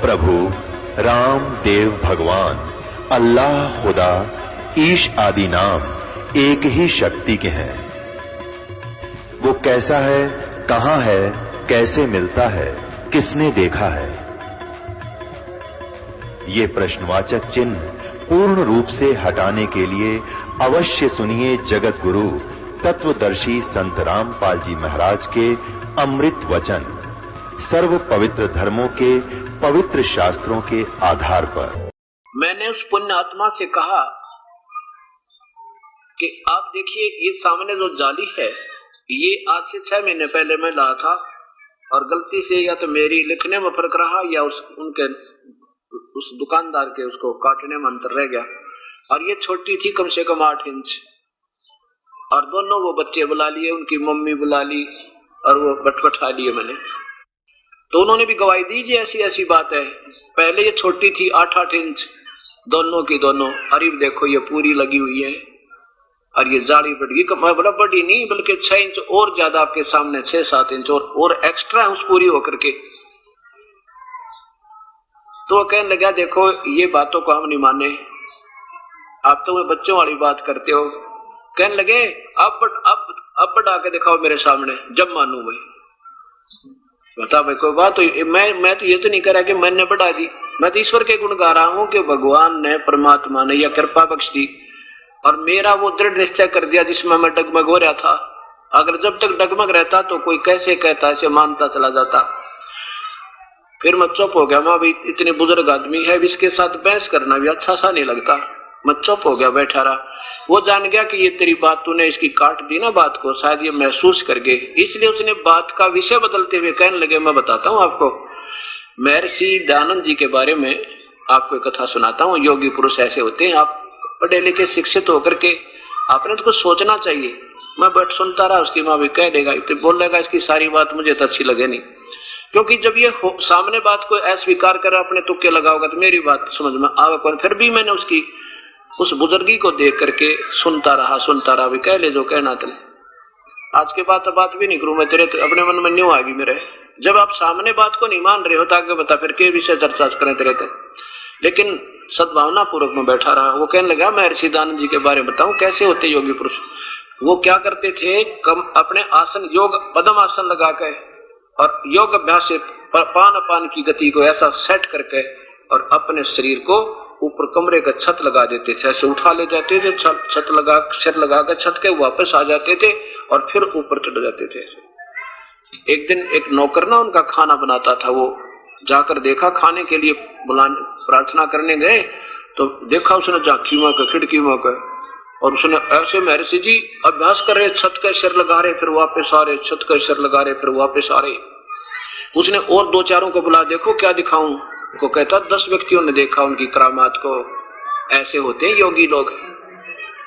प्रभु राम देव भगवान अल्लाह खुदा ईश आदि नाम एक ही शक्ति के हैं। वो कैसा है, कहां है, कैसे मिलता है, किसने देखा है? ये प्रश्नवाचक चिन्ह पूर्ण रूप से हटाने के लिए अवश्य सुनिए जगत गुरु तत्वदर्शी संत रामपाल जी महाराज के अमृत वचन, सर्व पवित्र धर्मों के पवित्र शास्त्रों के आधार पर। मैंने उस पुण्य आत्मा से कहा कि आप देखिए, ये सामने जो जाली है ये आज से 6 महीने पहले मैं लाया था, और गलती से या तो मेरी लिखने में फर्क रहा या उस दुकानदार के उसको काटने में अंतर रह गया। और ये छोटी थी, कम से कम 8 इंच, और दोनों वो बच्चे बुला लिए, उनकी मम्मी बुला ली और वो बटबटा लिए मैंने। तो उन्होंने भी गवाही दी जी ऐसी ऐसी बात है। पहले ये छोटी थी 8-8 इंच दोनों की दोनों, अरे देखो ये पूरी लगी हुई है, और ये जाली बढ़ी, बोला बड़ी नहीं बल्कि 6 इंच और ज्यादा आपके सामने, 6-7 इंच और एक्स्ट्रा है उस पूरी होकर के। तो वो कहने लगा देखो ये बातों को हम नहीं माने, आप तो वो बच्चों वाली बात करते हो। कहने लगे अब बढ़ा के दिखाओ मेरे सामने, जब मानू मैं। बता भाई कोई बात, तो मैं तो ये तो नहीं कह रहा कि मैंने बढ़ा दी, मैं तो ईश्वर के गुण गा रहा हूं कि भगवान ने, परमात्मा ने यह कृपा बख्श दी, और मेरा वो दृढ़ निश्चय कर दिया जिसमें मैं डगमग हो रहा था। अगर जब तक डगमग रहता तो कोई कैसे कहता, ऐसे मानता चला जाता। फिर मैं चुप हो गया, मैं अभी इतने बुजुर्ग आदमी है, इसके साथ बहस करना भी अच्छा सा नहीं लगता। मैं चुप हो गया, बैठा रहा। वो जान गया कि ये तेरी बात तूने इसकी काट दी ना बात को, शायद ये महसूस कर गए, इसलिए उसने बात का विषय बदलते हुए कहने लगे मैं बताता हूँ आपको, महर्षि दयानंद जी के बारे में आपको एक कथा सुनाता हूँ। योगी पुरुष ऐसे होते हैं, आप पढ़े लिखे शिक्षित होकर के आपने तो कुछ सोचना चाहिए। मैं बैठ सुनता रहा, उसकी माँ भी कह देगा, तो बोलेगा इसकी सारी बात मुझे तो अच्छी लगे नहीं, क्योंकि जब ये सामने बात को अस्वीकार कर अपने तुक्के लगाओगा तो मेरी बात समझ में आवे। फिर भी मैंने उस बुजुर्गी को देख करके सुनता रहा, भी कह ले जो कहना चले। आज के बाद बात भी नहीं करूं मैं, तेरे अपने मन में न्यू आएगी मेरे। जब आप सामने बात को नहीं मान रहे हो तो आगे बता फिर के विषय चर्चा करें तेरे थे। लेकिन सद्भावना पूर्वक में बैठा रहा। वो कहने लगा मैं महर्षि दयानंद जी के बारे में बताऊं कैसे होते योगी पुरुष। वो क्या करते थे, अपने आसन योग पद्म आसन लगा के और योग अभ्यास से पान की गति को ऐसा सेट करके और अपने शरीर को ऊपर कमरे का छत लगा देते थे, ऐसे उठा ले जाते थे, छत लगा सिर लगा कर छत के वापस आ जाते थे और फिर ऊपर चढ़ जाते थे। एक दिन एक नौकर ना उनका खाना बनाता था, वो जाकर देखा, खाने के लिए प्रार्थना करने गए तो देखा उसने झांकी में खिड़की में, और उसने ऐसे महर्षि जी अभ्यास कर रहे, छत का सिर लगा रहे फिर वापस आ रहे, छत का सिर लगा रहे फिर वापस आ रहे। उसने और 2-4 को बुला, देखो क्या दिखाऊं। को कहता 10 व्यक्तियों ने देखा उनकी करामात को, ऐसे होते हैं योगी लोग।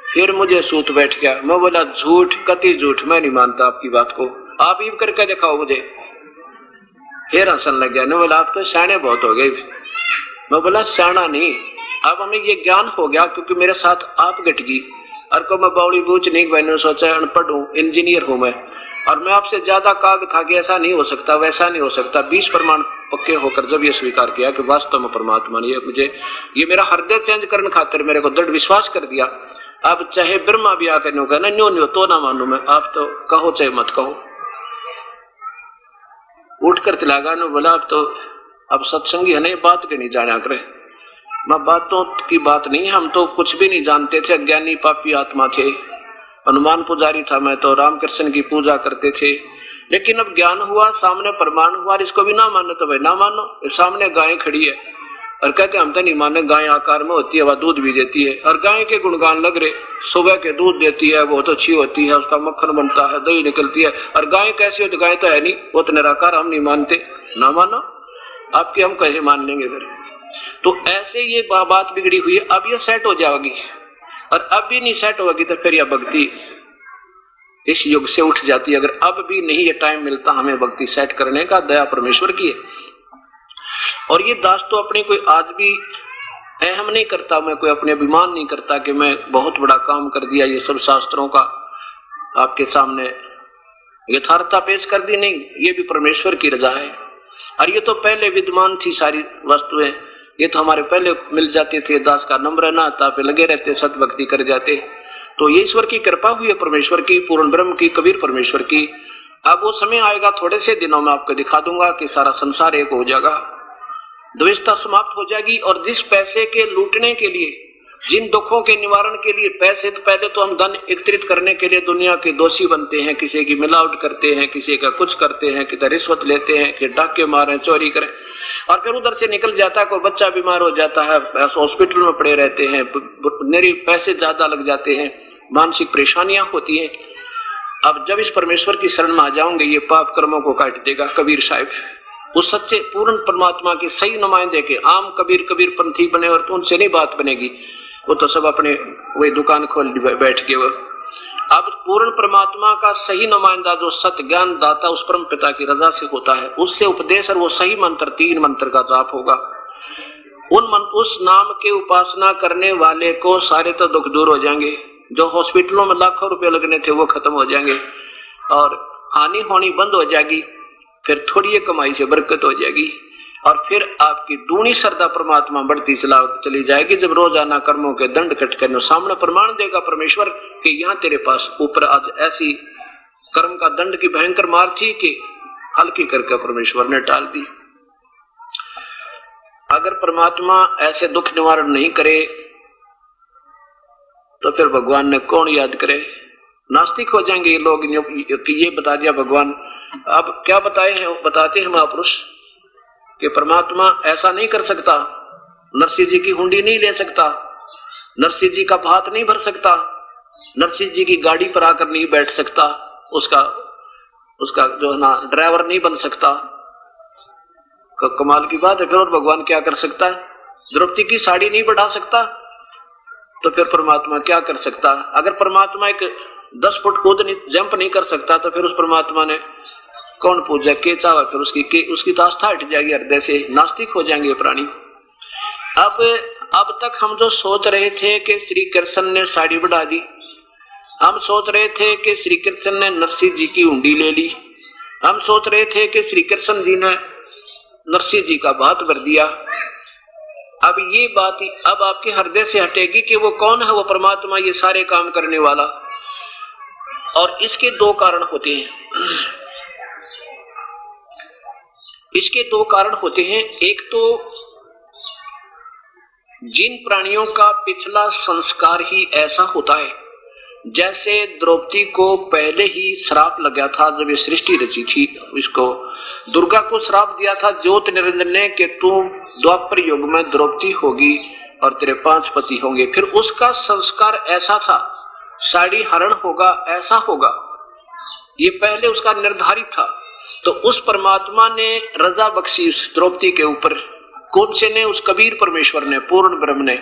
फिर मुझे सूत बैठ गया। मैं बोला झूठ, कति झूठ, मैं नहीं मानता आपकी बात को, आप ही करके दिखाओ मुझे। फिर हंसन लग गया। बोला आप तो शाणे बहुत हो गए। मैं बोला शाना नहीं, अब हमें ये ज्ञान हो गया क्योंकि मेरे साथ आप घट गई। और को मैं बावड़ी बूझ नहीं, मैंने सोचा अनपढ़ हूँ, इंजीनियर हूँ मैं, और मैं आपसे ज्यादा काग था कि ऐसा नहीं हो सकता, वैसा नहीं हो सकता। 20 प्रमाण पक्के होकर जब ये स्वीकार किया कि वास्तव में परमात्मा ने ये मेरा हृदय चेंज करने खातिर मेरे को दृढ़ विश्वास कर दिया। अब चाहे ब्रह्मा भी आकर न्यू कहना न्यो तो ना मानू मैं, आप तो कहो चाहे मत कहो। उठकर चला गया। बोला अब सत्संगी है, नहीं बात के नहीं जाना करे। मैं बातों की बात नहीं, हम तो कुछ भी नहीं जानते थे, अज्ञानी पापी आत्मा थे। हनुमान पुजारी था मैं तो, रामकृष्ण की पूजा करते थे। लेकिन अब ज्ञान हुआ, सामने प्रमाण हुआ, इसको भी ना मानो तो भाई ना मानो। सामने गाय खड़ी है और कहते हम तो नहीं माने, गाय आकार में होती है, वह दूध भी देती है, और गाय के गुणगान लग रहे, सुबह के दूध देती है, बहुत अच्छी होती है, उसका मक्खन बनता है, दही निकलती है। और गाय कैसी होती, गाय तो है नहीं, वो तो निराकार, हम नहीं मानते। ना मानो आपके, हम कैसे मान लेंगे फिर। तो ऐसे ये बात बिगड़ी हुई है। अब ये सेट हो जाएगी, और अब भी नहीं सेट होगी तो फिर यह भक्ति इस युग से उठ जाती है। अगर अब भी नहीं ये टाइम मिलता हमें भक्ति सेट करने का, दया परमेश्वर की है। और ये दास तो अपनी कोई आज भी अहम नहीं करता, मैं कोई अपने अभिमान नहीं करता कि मैं बहुत बड़ा काम कर दिया, ये सब शास्त्रों का आपके सामने यथार्थता पेश कर दी। नहीं, ये भी परमेश्वर की रजा है। और ये तो पहले विद्यमान थी सारी वस्तुएं, ये तो हमारे पहले मिल जाते थे, दास का नंबर ना आता पे लगे रहते, सत भक्ति कर जाते। तो ये ईश्वर की कृपा हुई है, परमेश्वर की, पूर्ण ब्रह्म की, कबीर परमेश्वर की। अब वो समय आएगा, थोड़े से दिनों में आपको दिखा दूंगा कि सारा संसार एक हो जाएगा, द्वेषता समाप्त हो जाएगी। और जिस पैसे के लूटने के लिए, जिन दुखों के निवारण के लिए पैसे, तो पहले तो हम धन एकत्रित करने के लिए दुनिया के दोषी बनते हैं, किसी की मिलावट करते हैं, किसी का कुछ करते हैं, किधर रिश्वत लेते हैं, कि डाके मारें, चोरी करें, और फिर उधर से निकल जाता है, कोई बच्चा बीमार हो जाता है, हॉस्पिटल में पड़े रहते हैं, मेरे पैसे ज्यादा लग जाते हैं, मानसिक परेशानियां होती हैं। अब जब इस परमेश्वर की शरण में आ जाओगे, ये पाप कर्मों को काट देगा कबीर साहब। उस सच्चे पूर्ण परमात्मा के सही नुमाइंदे के आम कबीर कबीर पंथी बने और उनसे नहीं बात बनेगी, वो तो सब अपने वही दुकान खोल बैठ गए। वो अब पूर्ण परमात्मा का सही नुमाइंदा जो सत्य ज्ञान दाता उस परम पिता की रजा से होता है, उससे उपदेश और वो सही मंत्र, 3 मंत्र का जाप होगा। उस नाम के उपासना करने वाले को सारे तो दुख दूर हो जाएंगे, जो हॉस्पिटलों में लाखों रुपए लगने थे वो खत्म हो जाएंगे, और हानि होनी बंद हो जाएगी, फिर थोड़ी कमाई से बरकत हो जाएगी, और फिर आपकी दूनी श्रद्धा परमात्मा बढ़ती चली जाएगी। जब रोजाना कर्मों के दंड कट करने सामने प्रमाण देगा परमेश्वर कि यहाँ तेरे पास ऊपर आज ऐसी कर्म का दंड की भयंकर मार थी कि हल्की करके परमेश्वर ने टाल दी। अगर परमात्मा ऐसे दुख निवारण नहीं करे तो फिर भगवान ने कौन याद करे? नास्तिक हो जाएंगे ये लोग कि ये बता दिया भगवान। अब क्या बताते हैं महापुरुष कि परमात्मा ऐसा नहीं कर सकता, नरसिंह जी की हुंडी नहीं ले सकता, नरसिंह जी का भात नहीं भर सकता, नरसिंह जी की गाड़ी पर आकर नहीं बैठ सकता, उसका जो है ना ड्राइवर नहीं बन सकता। कमाल की बात है। फिर और भगवान क्या कर सकता है? द्रौपदी की साड़ी नहीं बढ़ा सकता, तो फिर परमात्मा क्या कर सकता? अगर परमात्मा एक 10 फुट कूद जंप नहीं कर सकता तो फिर उस परमात्मा ने कौन पूजा के चावा? फिर उसकी तो आस्था हट जाएगी हृदय से, नास्तिक हो जाएंगे प्राणी। अब तक हम जो सोच रहे थे कि श्री कृष्ण ने साड़ी बढ़ा दी, हम सोच रहे थे कि श्री कृष्ण ने नरसिंह जी की हुंडी ले ली, हम सोच रहे थे कि श्री कृष्ण जी ने नरसिंह जी का भात भर दिया। अब ये बात अब आपके हृदय से हटेगी कि वो कौन है, वो परमात्मा, ये सारे काम करने वाला। और इसके 2 कारण होते हैं, इसके 2 कारण होते हैं। एक तो जिन प्राणियों का पिछला संस्कार ही ऐसा होता है, जैसे द्रौपदी को पहले ही श्राप लगा था जब ये सृष्टि रची थी, इसको दुर्गा को श्राप दिया था ज्योत निरंजन ने कि तू द्वापर युग में द्रौपदी होगी और तेरे 5 पति होंगे। फिर उसका संस्कार ऐसा था, साड़ी हरण होगा, ऐसा होगा, ये पहले उसका निर्धारित था। तो उस परमात्मा ने रजा बख्शी उस द्रौपदी के ऊपर। कौन से ने? उस कबीर परमेश्वर ने, पूर्ण ब्रह्म ने।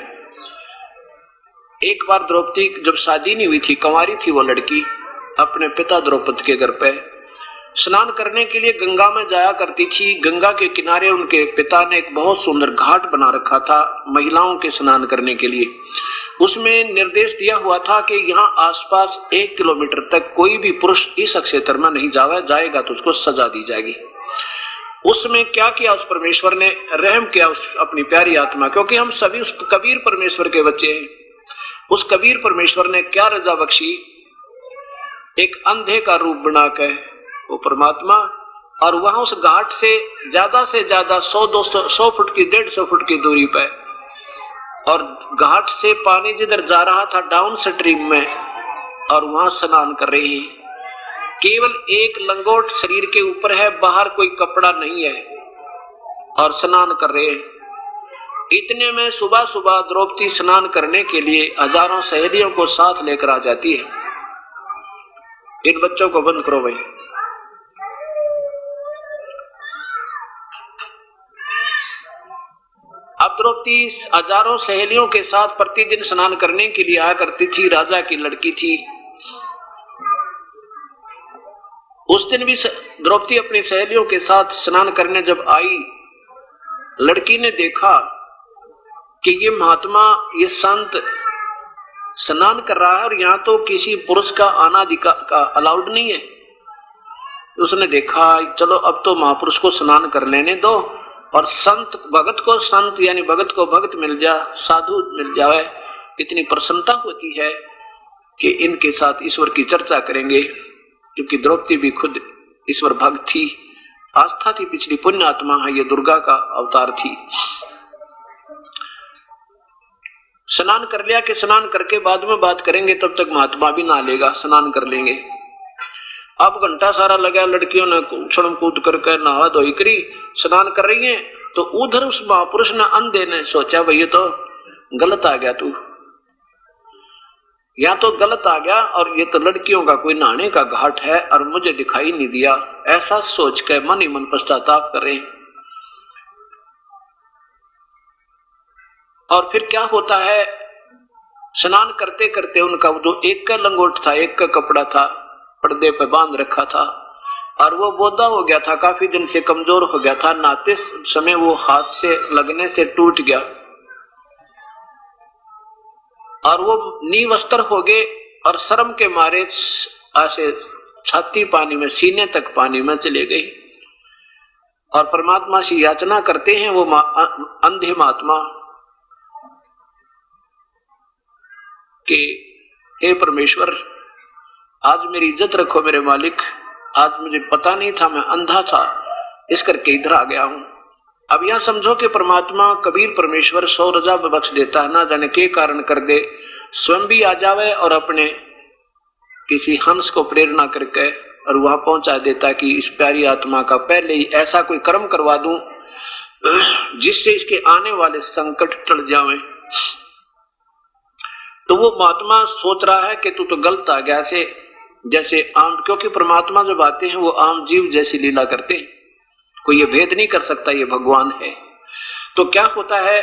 एक बार द्रौपदी जब शादी नहीं हुई थी, कंवारी थी वो लड़की, अपने पिता द्रौपद के घर पे स्नान करने के लिए गंगा में जाया करती थी। गंगा के किनारे उनके पिता ने एक बहुत सुंदर घाट बना रखा था महिलाओं के स्नान करने के लिए। उसमें निर्देश दिया हुआ था कि यहाँ आसपास 1 किलोमीटर तक कोई भी पुरुष इस क्षेत्र में नहीं जाएगा तो उसको सजा दी जाएगी। उसमें क्या किया उस परमेश्वर ने? रहम किया उस अपनी प्यारी आत्मा, क्योंकि हम सभी उस कबीर परमेश्वर के बच्चे हैं। उस कबीर परमेश्वर ने क्या रजा बख्शी? एक अंधे का रूप बनाकर वो परमात्मा, और वहां उस घाट से ज्यादा 100 फुट की 150 फुट की दूरी पे, और घाट से पानी जिधर जा रहा था डाउन स्ट्रीम में, और वहां स्नान कर रहे हैं। केवल एक लंगोट शरीर के ऊपर है, बाहर कोई कपड़ा नहीं है, और स्नान कर रहे हैं। इतने में सुबह सुबह द्रौपदी स्नान करने के लिए हजारों सहेलियों को साथ लेकर आ जाती है। इन बच्चों को बंद करो भाई। अब द्रौपदी हजारों सहेलियों के साथ प्रतिदिन स्नान करने के लिए आया करती थी। राजा की लड़की थी। उस दिन भी द्रौपदी अपनी सहेलियों के साथ स्नान करने जब आई, लड़की ने देखा कि ये महात्मा, ये संत स्नान कर रहा है और यहाँ तो किसी पुरुष का आना का अलाउड नहीं है। उसने देखा चलो अब तो महापुरुष को स्नान कर लेने दो और संत भगत को संत यानी भगत को भगत मिल जा, साधु मिल जाए। इतनी प्रसन्नता होती है कि इनके साथ ईश्वर की चर्चा करेंगे, क्योंकि द्रौपदी भी खुद ईश्वर भक्त थी, आस्था थी, पिछली पुण्य आत्मा है, ये दुर्गा का अवतार थी। स्नान कर लिया कि स्नान करके बाद में बात करेंगे, तब तक महात्मा भी नहा लेगा, स्नान कर लेंगे। अब घंटा सारा लगा, लड़कियों ने उछल कूद करके नहा धोई करी, स्नान कर रही हैं, तो उधर उस महापुरुष ने अंधे ने सोचा भाई ये तो गलत आ गया, तू या तो गलत आ गया और ये तो लड़कियों का कोई नहाने का घाट है और मुझे दिखाई नहीं दिया, ऐसा सोच के मन ही मन पश्चाताप करे। और फिर क्या होता है, स्नान करते करते उनका जो एक का लंगोट था, एक का कपड़ा था, पर्दे पे बांध रखा था और वो बोधा हो गया था, काफी दिन से कमजोर हो गया था, नहाते समय वो हाथ से लगने से टूट गया और वो नीवस्त्र हो गए और शर्म के मारे ऐसे छाती पानी में, सीने तक पानी में चले गई और परमात्मा से याचना करते हैं वो अंधे महात्मा कि हे परमेश्वर, आज मेरी इज्जत रखो मेरे मालिक, आज मुझे पता नहीं था, मैं अंधा था, इस करके इधर आ गया हूं। अब यह समझो कि परमात्मा कबीर परमेश्वर 100 रजा बख्श देता है, ना जाने के कारण कर दे, स्वयं भी आ जावे और अपने किसी हंस को प्रेरणा करके और वहां पहुंचा देता कि इस प्यारी आत्मा का पहले ही ऐसा कोई कर्म करवा दूं जिससे इसके आने वाले संकट टल जावे। तो वो महात्मा सोच रहा है कि तू तो गलत आ गया, ऐसे जैसे आम, क्योंकि परमात्मा जब आते हैं वो आम जीव जैसी लीला करते हैं, कोई ये भेद नहीं कर सकता ये भगवान है। तो क्या होता है,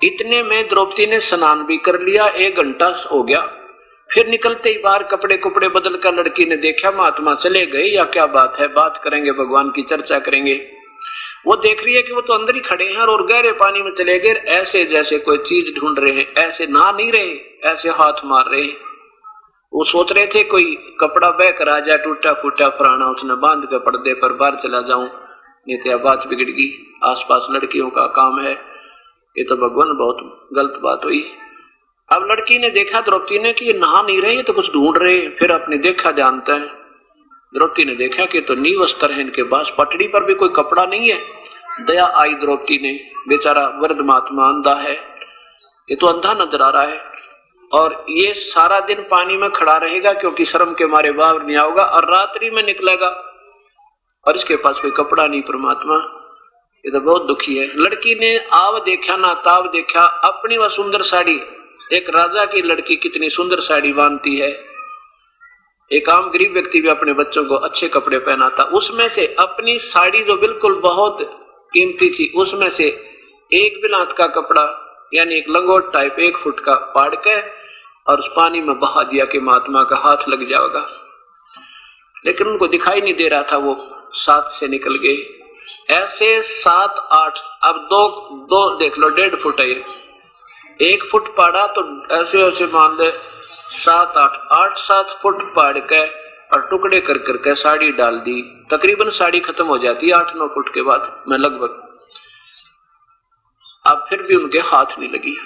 इतने में द्रौपदी ने स्नान भी कर लिया, 1 घंटा हो गया, फिर निकलते ही बाहर कपड़े कुपड़े बदल कर लड़की ने देखा महात्मा चले गए या क्या बात है, बात करेंगे, भगवान की चर्चा करेंगे। वो देख रही है कि वो तो अंदर ही खड़े हैं और गहरे पानी में चले गए, ऐसे जैसे कोई चीज ढूंढ रहे हैं, ऐसे नहा नहीं रहे, ऐसे हाथ मार रहे हैं। वो सोच रहे थे कोई कपड़ा बह कर आ जाए, टूटा फूटा पुराना, उसने बांध के पर्दे पर बाहर चला जाऊं, नहीं तो बात बिगड़ गई, आसपास लड़कियों का काम है, ये तो भगवान बहुत गलत बात हुई। अब लड़की ने देखा द्रौपदी ने कि ये नहा नहीं रहे, ये तो कुछ ढूंढ रहे, फिर अपने देखा जानते हैं, द्रौपदी ने देखा कि तो नींव अस्तर है इनके पास, पटड़ी पर भी कोई कपड़ा नहीं है। दया आई द्रौपदी ने, बेचारा वृद्ध महात्मा अंधा है, ये तो अंधा नजर आ रहा है और ये सारा दिन पानी में खड़ा रहेगा क्योंकि शर्म के मारे बाहर नहीं आएगा और रात्रि में निकलेगा और इसके पास कोई कपड़ा नहीं। परमात्मा, ये तो बहुत दुखी है। लड़की ने आव देखा ना ताव देखा, अपनी वह सुंदर साड़ी, एक राजा की लड़की कितनी सुंदर साड़ी बांधती है, एक आम गरीब व्यक्ति भी अपने बच्चों को अच्छे कपड़े पहनाता, उसमें से अपनी साड़ी जो बिल्कुल बहुत कीमती थी, उसमें से एक बिलात का कपड़ा यानी एक लंगोट टाइप 1 फुट का पाड़ के और उस पानी में बहा दिया कि महात्मा का हाथ लग जाएगा, लेकिन उनको दिखाई नहीं दे रहा था, वो 7 से निकल गए। ऐसे 7 8, अब दो देख लो, 1.5 फुट है, 1 फुट पाड़ा तो ऐसे ऐसे मान ले 7 8 7 फुट पाड़ के और टुकड़े कर करके साड़ी डाल दी। तकरीबन साड़ी खत्म हो जाती है 8-9 फुट के बाद में लगभग। अब फिर भी उनके हाथ नहीं लगी।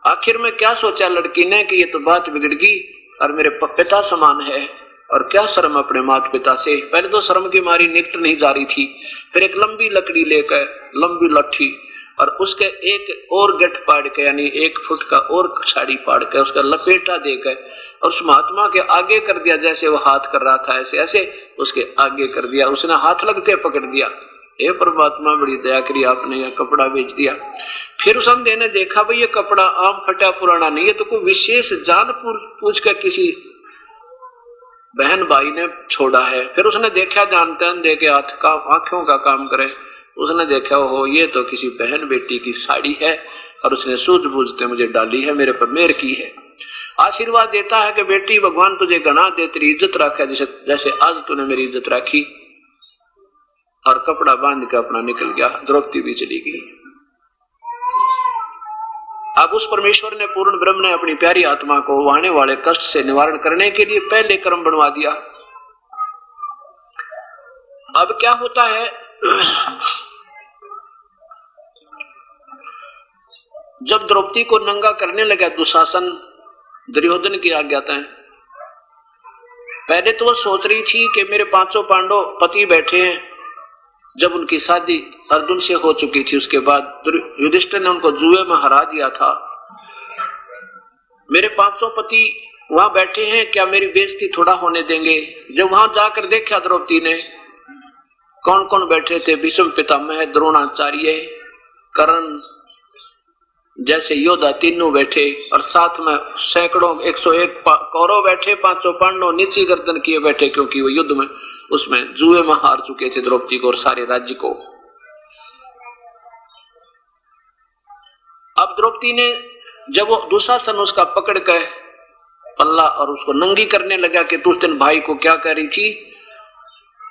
आखिर में क्या सोचा लड़की ने कि ये तो बात बिगड़ गई और मेरे पिता समान है और क्या शर्म अपने माता पिता से। पहले तो शर्म की मारी निकट नहीं जा रही थी, फिर एक लंबी लकड़ी लेकर, लंबी लट्ठी, और उसके एक और गठ पाड़ के यानी 1 फुट का और साड़ी पाड़ के उसका लपेटा देकर और उस महात्मा के आगे कर दिया, जैसे वो हाथ कर रहा था ऐसे ऐसे उसके आगे कर दिया, उसने हाथ लगते पकड़ दिया। हे परमात्मा, बड़ी दया करी आपने, यह कपड़ा बेच दिया। फिर उस अंधे ने देखा भाई ये कपड़ा आम फटा पुराना नहीं है, तो कोई विशेष जान पूछ कर किसी बहन भाई ने छोड़ा है। फिर उसने देखा, जानते अंधे के हाथ का आंखों का काम करे, उसने देखा हो ये तो किसी बहन बेटी की साड़ी है और उसने सूझबूझते मुझे डाली है, मेरे पर मेहर की है। आशीर्वाद देता है कि बेटी भगवान तुझे गणा दे, तेरी इज्जत रखे जैसे आज तूने मेरी इज्जत रखी। और कपड़ा बांध के अपना निकल गया, द्रौपदी भी चली गई। अब उस परमेश्वर ने, पूर्ण ब्रह्म ने अपनी प्यारी आत्मा को आने वाले कष्ट से निवारण करने के लिए पहले कर्म बनवा दिया। अब क्या होता है, जब द्रौपदी को नंगा करने लगा दुशासन दुर्योधन की आज्ञाएं, पहले तो वो सोच रही थी कि मेरे पांचों पांडव पति बैठे हैं। जब उनकी शादी अर्जुन से हो चुकी थी उसके बाद युधिष्ठिर ने उनको जुए में हरा दिया था। मेरे पांचों पति वहां बैठे हैं, क्या मेरी बेइज्जती थोड़ा होने देंगे। जब वहां जाकर देखा द्रौपदी ने कौन कौन बैठे थे, भीष्म पितामह, द्रोणाचार्य, कर्ण जैसे योद्धा तीनों बैठे, और साथ में सैकड़ों 101 कौरव बैठे, पांचों पांडव नीची गर्दन किए बैठे, क्योंकि वो युद्ध में उसमें जुए में हार चुके थे द्रौपदी को और सारे राज्य को। अब द्रौपदी ने जब वो दुशासन उसका पकड़ कर पल्ला और उसको नंगी करने लगा कि तू उस दिन भाई को क्या कह रही थी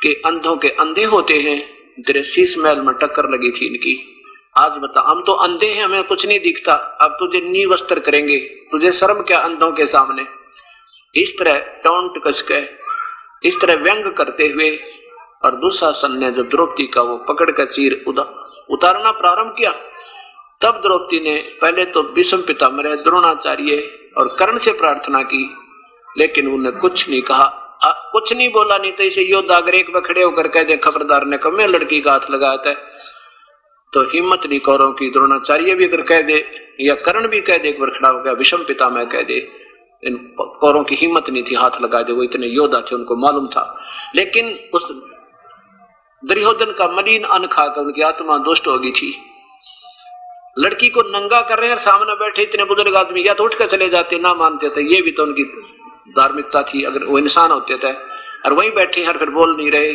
कि अंधों के अंधे होते हैं, तेरे शीश महल में टक्कर लगी थी इनकी, आज बता हम तो अंधे हैं, हमें कुछ नहीं दिखता, अब तुझे नी वस्त्र करेंगे, तुझे शर्म क्या अंधों के सामने। इस तरह टोंट कस के, इस तरह व्यंग करते हुए, और दुशासन ने जब द्रौपदी का वो पकड़ कर चीर उतारना प्रारंभ किया, तब द्रौपदी ने पहले तो भीष्म पितामह, द्रोणाचार्य और कर्ण से प्रार्थना की, लेकिन उन्हें कुछ नहीं कहा, कुछ नहीं बोला। नहीं तो इसे योद्धा अगर एक बखड़े होकर कह दे खबरदार ने कब मैं लड़की का हाथ लगाया था, तो हिम्मत नहीं कौरों की। द्रोणाचार्य भी अगर कह दे या कर्ण भी कह दे एक बार खड़ा हो गया, भीष्म पितामह कह दे, इन कौरों की हिम्मत नहीं थी हाथ लगा दे, वो इतने योद्धा थे, उनको मालूम था। लेकिन उस दुर्योधन का मलिन अन्न खाकर उनकी आत्मा दुष्ट हो गई थी। लड़की को नंगा कर रहे हैं, सामने बैठे इतने बुजुर्ग आदमी या तो उठ कर चले जाते, ना मानते थे, ये भी तो उनकी धार्मिकता थी, अगर वो इंसान होते थे। और वहीं बैठे हैं फिर बोल नहीं रहे।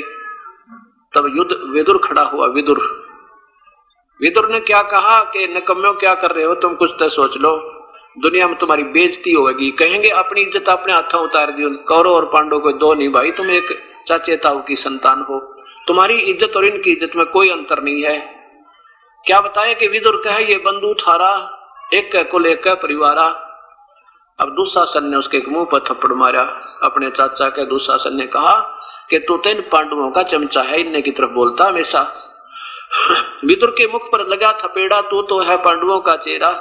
तब युद्ध विदुर खड़ा हुआ। विदुर ने क्या कहा कि नकम्यों क्या कर रहे हो तुम, कुछ तो सोच लो, दुनिया में तुम्हारी बेइज्जती होगी, कहेंगे अपनी इज्जत अपने हाथों उतार दी। कौरव और पांडव को दो नहीं भाई, तुम एक चाचे ताऊ की संतान हो, तुम्हारी इज्जत और इनकी इज्जत में कोई अंतर नहीं है। क्या बताया कि विदुर कहे ये बंधु थारा, एक का कुल एक का परिवारा। अब दुशासन ने उसके मुंह पर थप्पड़ मारा अपने चाचा के। दुशासन ने कहा कि तू तो इन पांडवों का चमचा है, इनने की तरफ बोलता हमेशा। विदुर के मुख पर लगा थपेड़ा, तू तो है पांडवों का चेहरा।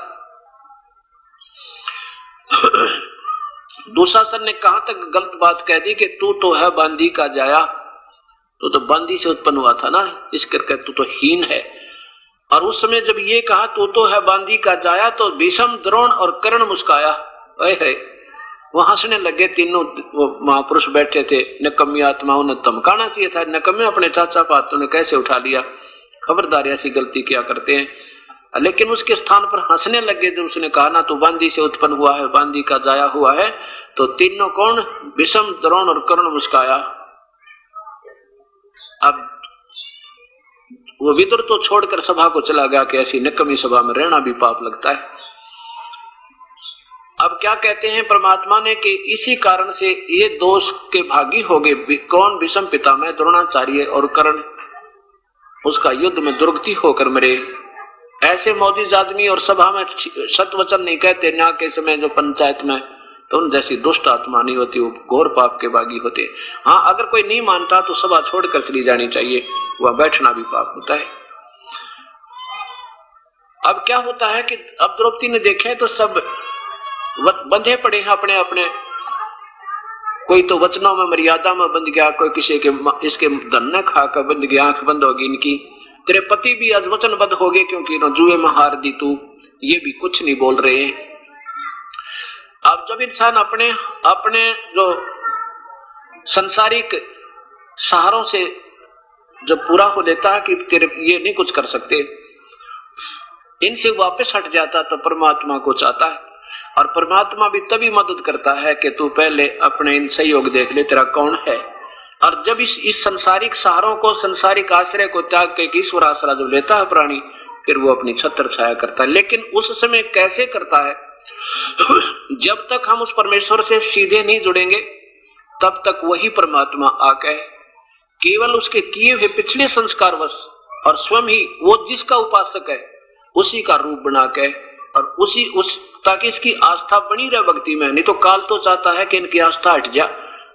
दुशासन ने कहां तक गलत बात कह दी कि तू तो है बांदी का जाया, तू तो बांदी से उत्पन्न हुआ था ना, इस करके तू तो हीन है। और उस समय जब ये कहा तू तो है बांदी का जाया, तो भीष्म, द्रोण और कर्ण मुस्काया, है वो हंसने लगे। तीनों वो महापुरुष बैठे थे। नकम्मी आत्माओं ने धमकाना चाहिए था, नकम्मे अपने चाचा पातों ने कैसे उठा लिया, खबरदार ऐसी गलती क्या करते हैं। लेकिन उसके स्थान पर हंसने लगे जब उसने कहा ना तू बांदी से उत्पन्न हुआ है, बांदी का जाया हुआ है। तो तीनों कौन, भीष्म, द्रोण और कर्ण मुस्काया। अब वो विदुर तो छोड़कर सभा को चला गया कि ऐसी नकम्मी सभा में रहना भी पाप लगता है। अब क्या कहते हैं परमात्मा ने कि इसी कारण से ये दोष के भागी हो गए। कौन, भीष्म पितामह, द्रोणाचार्य और कर्ण उसका युद्ध में दुर्गति होकर मरे। ऐसे मौजूद आदमी और सभा में सतवचन नहीं कहते ना के समय जो पंचायत में, तो उन जैसी दुष्ट आत्मा नहीं होती, वो घोर पाप के बागी होते। हाँ, अगर कोई नहीं मानता तो सभा छोड़कर चली जानी चाहिए, वह बैठना भी पाप होता है। अब क्या होता है कि अब द्रौपदी ने देखे तो सब बंधे पड़े हैं अपने अपने, कोई तो वचनों में मर्यादा में बंध गया, कोई किसी के इसके धन न खाकर बंध गया, आंख बंद होगी इनकी। तेरे पति भी आज वचनबद्ध हो गए क्योंकि जुए में हार दी तू, ये भी कुछ नहीं बोल रहे। अब जब इंसान अपने अपने जो संसारिक सहारों से जब पूरा हो लेता है कि तेरे ये नहीं कुछ कर सकते, इनसे वापस हट जाता तो परमात्मा को चाहता है। और परमात्मा भी तभी मदद करता है कि तू पहले अपने इन सहयोग देख ले तेरा कौन है। और जब इस संसारिक सहारों को, संसारिक आश्रय को त्याग के ईश्वर आश्रय जब लेता है प्राणी, फिर वो अपनी छत्र छाया करता है। लेकिन उस समय कैसे करता है, जब तक हम उस परमेश्वर से सीधे नहीं जुड़ेंगे तब तक वही परमात्मा आके केवल उसके किए हुए पिछले संस्कारवश और स्वयं ही वो जिसका उपासक है उसी का रूप बना के और ताकि इसकी आस्था बनी रहे भक्ति में। नहीं तो काल तो चाहता है कि इनकी आस्था हट जा,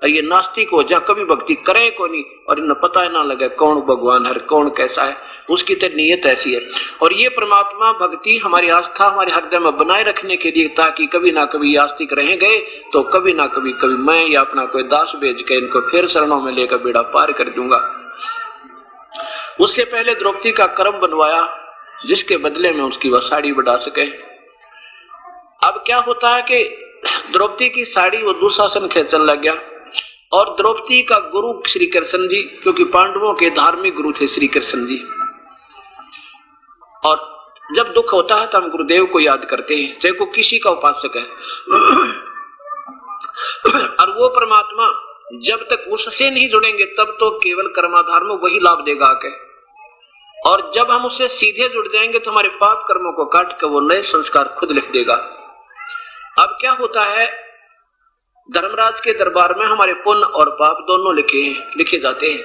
और ये नास्तिक हो जा, कभी भक्ति करे को नहीं और इन्हें पता ना लगे कौन भगवान है कौन कैसा है, उसकी तो नीयत ऐसी है। और ये परमात्मा भक्ति हमारी आस्था हमारे हृदय में बनाए रखने के लिए, ताकि कभी ना कभी आस्तिक रह गए तो कभी ना कभी मैं या अपना कोई दास भेज के इनको फिर शरणों में लेकर बेड़ा पार कर दूंगा। उससे पहले द्रौपदी का कर्म बनवाया जिसके बदले में उसकी वह साड़ी बढ़ा सके। अब क्या होता है कि द्रौपदी की साड़ी वो दुशासन खेचने लग गया, और द्रौपदी का गुरु श्री कृष्ण जी, क्योंकि पांडवों के धार्मिक गुरु थे श्री कृष्ण जी। और जब दुख होता है तो हम गुरुदेव को याद करते हैं, चाहे को किसी का उपासक है, और वो परमात्मा जब तक उससे नहीं जुड़ेंगे तब तो केवल कर्माधार में वही लाभ देगा आके, और जब हम उससे सीधे जुड़ जाएंगे तो हमारे पाप कर्मों को काट कर वो नए संस्कार खुद लिख देगा। अब क्या होता है, धर्मराज के दरबार में हमारे पुण्य और पाप दोनों लिखे जाते हैं।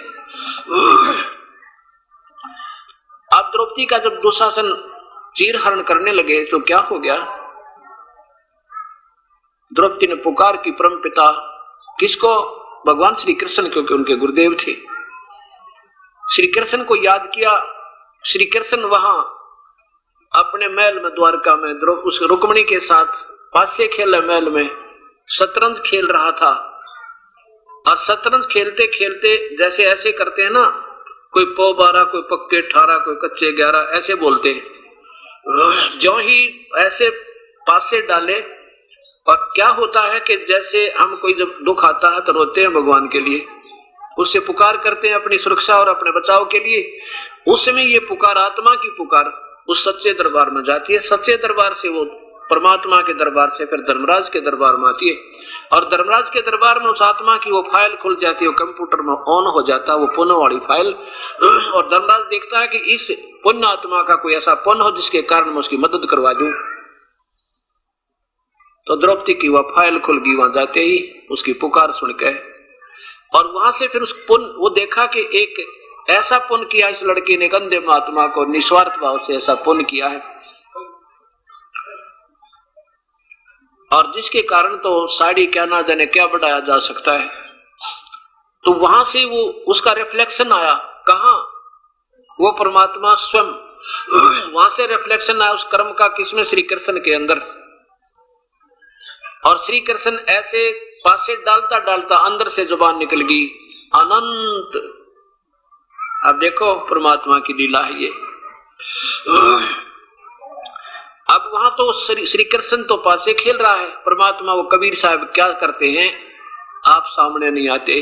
अब द्रौपदी का जब दुशासन चीरहरण करने लगे तो क्या हो गया, द्रौपदी ने पुकार की परम पिता किसको, भगवान श्री कृष्ण, क्योंकि उनके गुरुदेव थे। श्री कृष्ण को याद किया। श्री कृष्ण वहां अपने महल में द्वारका में उस रुक्मिणी के साथ पासे खेले महल में शतरंज खेल रहा था, और शतरंज खेलते खेलते जैसे ऐसे करते हैं ना, कोई पौ 12 कोई पक्के 18 कोई कच्चे 11 ऐसे बोलते हैं। जो ही ऐसे पासे डाले, और क्या होता है कि जैसे हम कोई जब दुख आता है तो रोते हैं भगवान के लिए, उससे पुकार करते हैं अपनी सुरक्षा और अपने बचाव के लिए। उस समय ये पुकार आत्मा की पुकार उस सच्चे दरबार में जाती है, सच्चे दरबार से वो परमात्मा के दरबार से फिर धर्मराज के दरबार में आती है, और धर्मराज के दरबार में उस आत्मा की वो फाइल खुल जाती है, वो कंप्यूटर में ऑन हो जाता है वो पुण्य वाली फाइल, और धर्मराज देखता है कि इस पुण्य आत्मा का कोई ऐसा पुण्य हो जिसके कारण मैं उसकी मदद करवा दूं। तो द्रौपदी की वह फाइल खुल गई वहां जाते ही उसकी पुकार सुन के, और वहां से फिर उस पुण्य वो देखा कि एक ऐसा पुण्य किया इस लड़की ने, गंदे महात्मा को निस्वार्थ भाव से ऐसा पुण्य किया है, और जिसके कारण तो साड़ी क्या ना जाने क्या बढ़ाया जा सकता है। तो वहां से वो उसका रिफ्लेक्शन आया, कहां, वो परमात्मा स्वयं, वहां से रिफ्लेक्शन आया उस कर्म का, किसमें, श्री कृष्ण के अंदर। और श्री कृष्ण ऐसे पासे डालता डालता अंदर से जुबान निकल गई अनंत। अब देखो परमात्मा की लीला है ये। अब वहां तो श्री कृष्ण तो पासे खेल रहा है, परमात्मा वो कबीर साहब क्या करते हैं, आप सामने नहीं आते,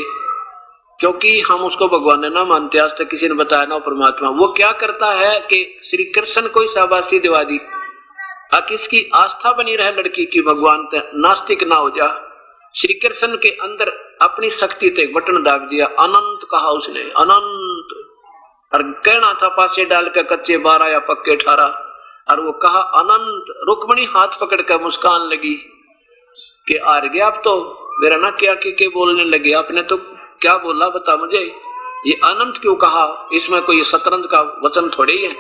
क्योंकि हम उसको भगवान ने ना मानते, आज तक किसी ने बताया ना परमात्मा। वो क्या करता है कि श्री कृष्ण को शाबाशी दिवा दी, किसकी आस्था बनी रहे लड़की की, भगवान नास्तिक ना हो जा। श्री कृष्ण के अंदर अपनी शक्ति ते बटन दाब दिया, अनंत कहा उसने, अनंत। और कहना था पासे डाल के कच्चे 12 या पक्के 18, और वो कहा अनंत। रुक्मिणी हाथ पकड़ कर मुस्कान लगी कि हार गया अब तो, मेरा ना क्या के बोलने लगे, आपने तो क्या बोला बता मुझे, ये अनंत क्यों कहा, इसमें कोई शतरंज का वचन थोड़ी है।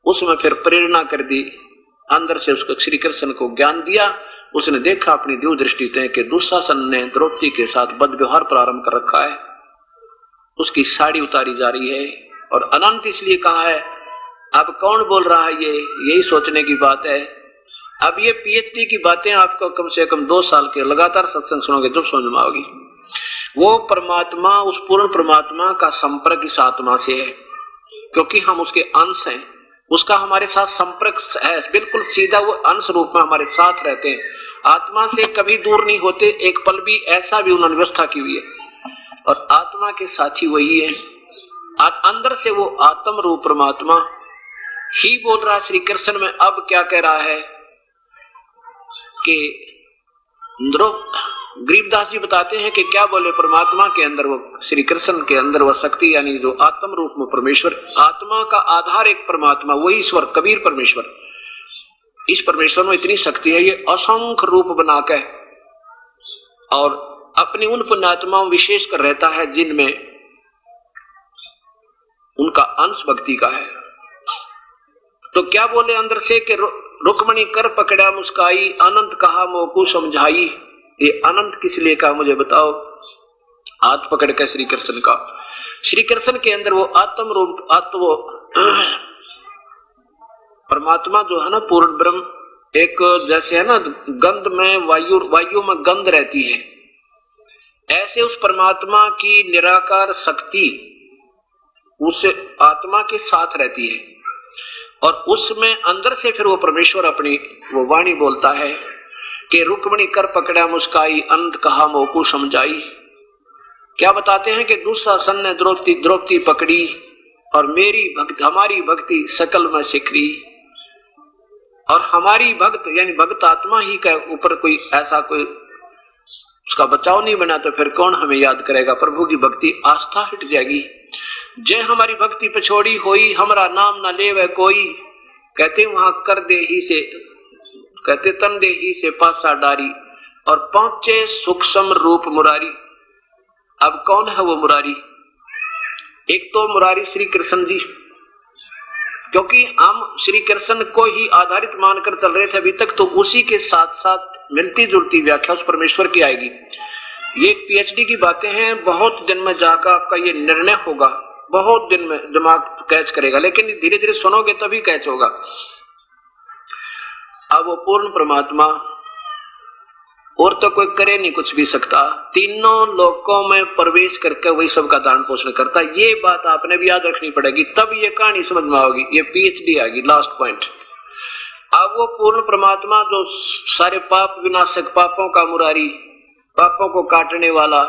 उसमें फिर प्रेरणा कर दी, अंदर से उसको श्री कृष्ण को ज्ञान दिया। उसने देखा अपनी दिव्य दृष्टि से कि दुशासन ने द्रौपदी के साथ बद व्यवहार प्रारंभ कर रखा है, उसकी साड़ी उतारी जा रही है, और अनंत इसलिए कहा है। अब कौन बोल रहा है ये, यही सोचने की बात है। अब ये पीएचडी की बातें आपको कम से कम 2 साल के लगातार सत्संग सुनोगे जब समझ में आओगी। वो परमात्मा, उस पूर्ण परमात्मा का संपर्क इस आत्मा से है, क्योंकि हम उसके अंश हैं, उसका हमारे साथ संपर्क है बिल्कुल सीधा, वो अंश रूप में हमारे साथ रहते हैं, आत्मा से कभी दूर नहीं होते, एक पल भी, ऐसा भी उन्होंने व्यवस्था की हुई है। और आत्मा के साथी वही है, अंदर से वो आत्म रूप परमात्मा ही बोल रहा है श्री कृष्ण में। अब क्या कह रहा है कि गरीबदास जी बताते हैं कि क्या बोले, परमात्मा के अंदर वो, श्री कृष्ण के अंदर वो शक्ति, यानी जो आत्म रूप में परमेश्वर, आत्मा का आधार एक परमात्मा, वही ईश्वर कबीर परमेश्वर। इस परमेश्वर में इतनी शक्ति है, ये असंख्य रूप बना के और अपनी उन पुण्यात्माओं विशेष कर रहता है जिनमें उनका अंश भक्ति का है। तो क्या बोले अंदर से कि रुक्मिणी कर पकड़ा मुस्काई, अनंत कहा मोकू समझाई। ये अनंत किस लिए कहा मुझे बताओ। हाथ पकड़ के श्री कृष्ण का, श्री कृष्ण के अंदर वो आत्म रूप आत्म परमात्मा जो है ना पूर्ण ब्रह्म, एक जैसे है ना गंध में वायु में गंध रहती है, ऐसे उस परमात्मा की निराकार शक्ति उस आत्मा के साथ रहती है और उसमें अंदर से फिर वो परमेश्वर अपनी वो वाणी बोलता है कि रुक्मणी कर पकड़ा मुस्काई अंत कहा मोकू समझाई। क्या बताते हैं कि दुशासन ने द्रौपदी पकड़ी और मेरी भक्ति हमारी भक्ति सकल में सिखरी। और हमारी भक्त यानी भक्त आत्मा ही का ऊपर कोई ऐसा कोई उसका बचाव नहीं बना तो फिर कौन हमें याद करेगा। प्रभु की भक्ति आस्था हट जाएगी। जय हमारी भक्ति पछोड़ी होई हमारा नाम ना ले वह कोई, कहते वहां कर दे ही से कहते तन दे ही से पासा डारी और पहुंचे सूक्ष्म रूप मुरारी। अब कौन है वो मुरारी? एक तो मुरारी श्री कृष्ण जी, क्योंकि हम श्री कृष्ण को ही आधारित मानकर चल रहे थे अभी तक, तो उसी के साथ साथ मिलती जुलती व्याख्या उस परमेश्वर की आएगी। ये पीएचडी की बातें हैं, बहुत दिन में जाकर आपका ये निर्णय होगा, बहुत दिन में दिमाग कैच करेगा, लेकिन धीरे धीरे सुनोगे तभी कैच होगा। अब वो पूर्ण परमात्मा और तो कोई करे नहीं कुछ भी सकता, तीनों लोकों में प्रवेश करके वही सबका दान पोषण करता। ये बात आपने भी याद रखनी पड़ेगी, तब ये कहानी समझ में आओगी। ये पीएचडी आएगी, लास्ट पॉइंट। अब वो पूर्ण परमात्मा जो सारे पाप विनाशक, पापों का मुरारी, पापों को काटने वाला,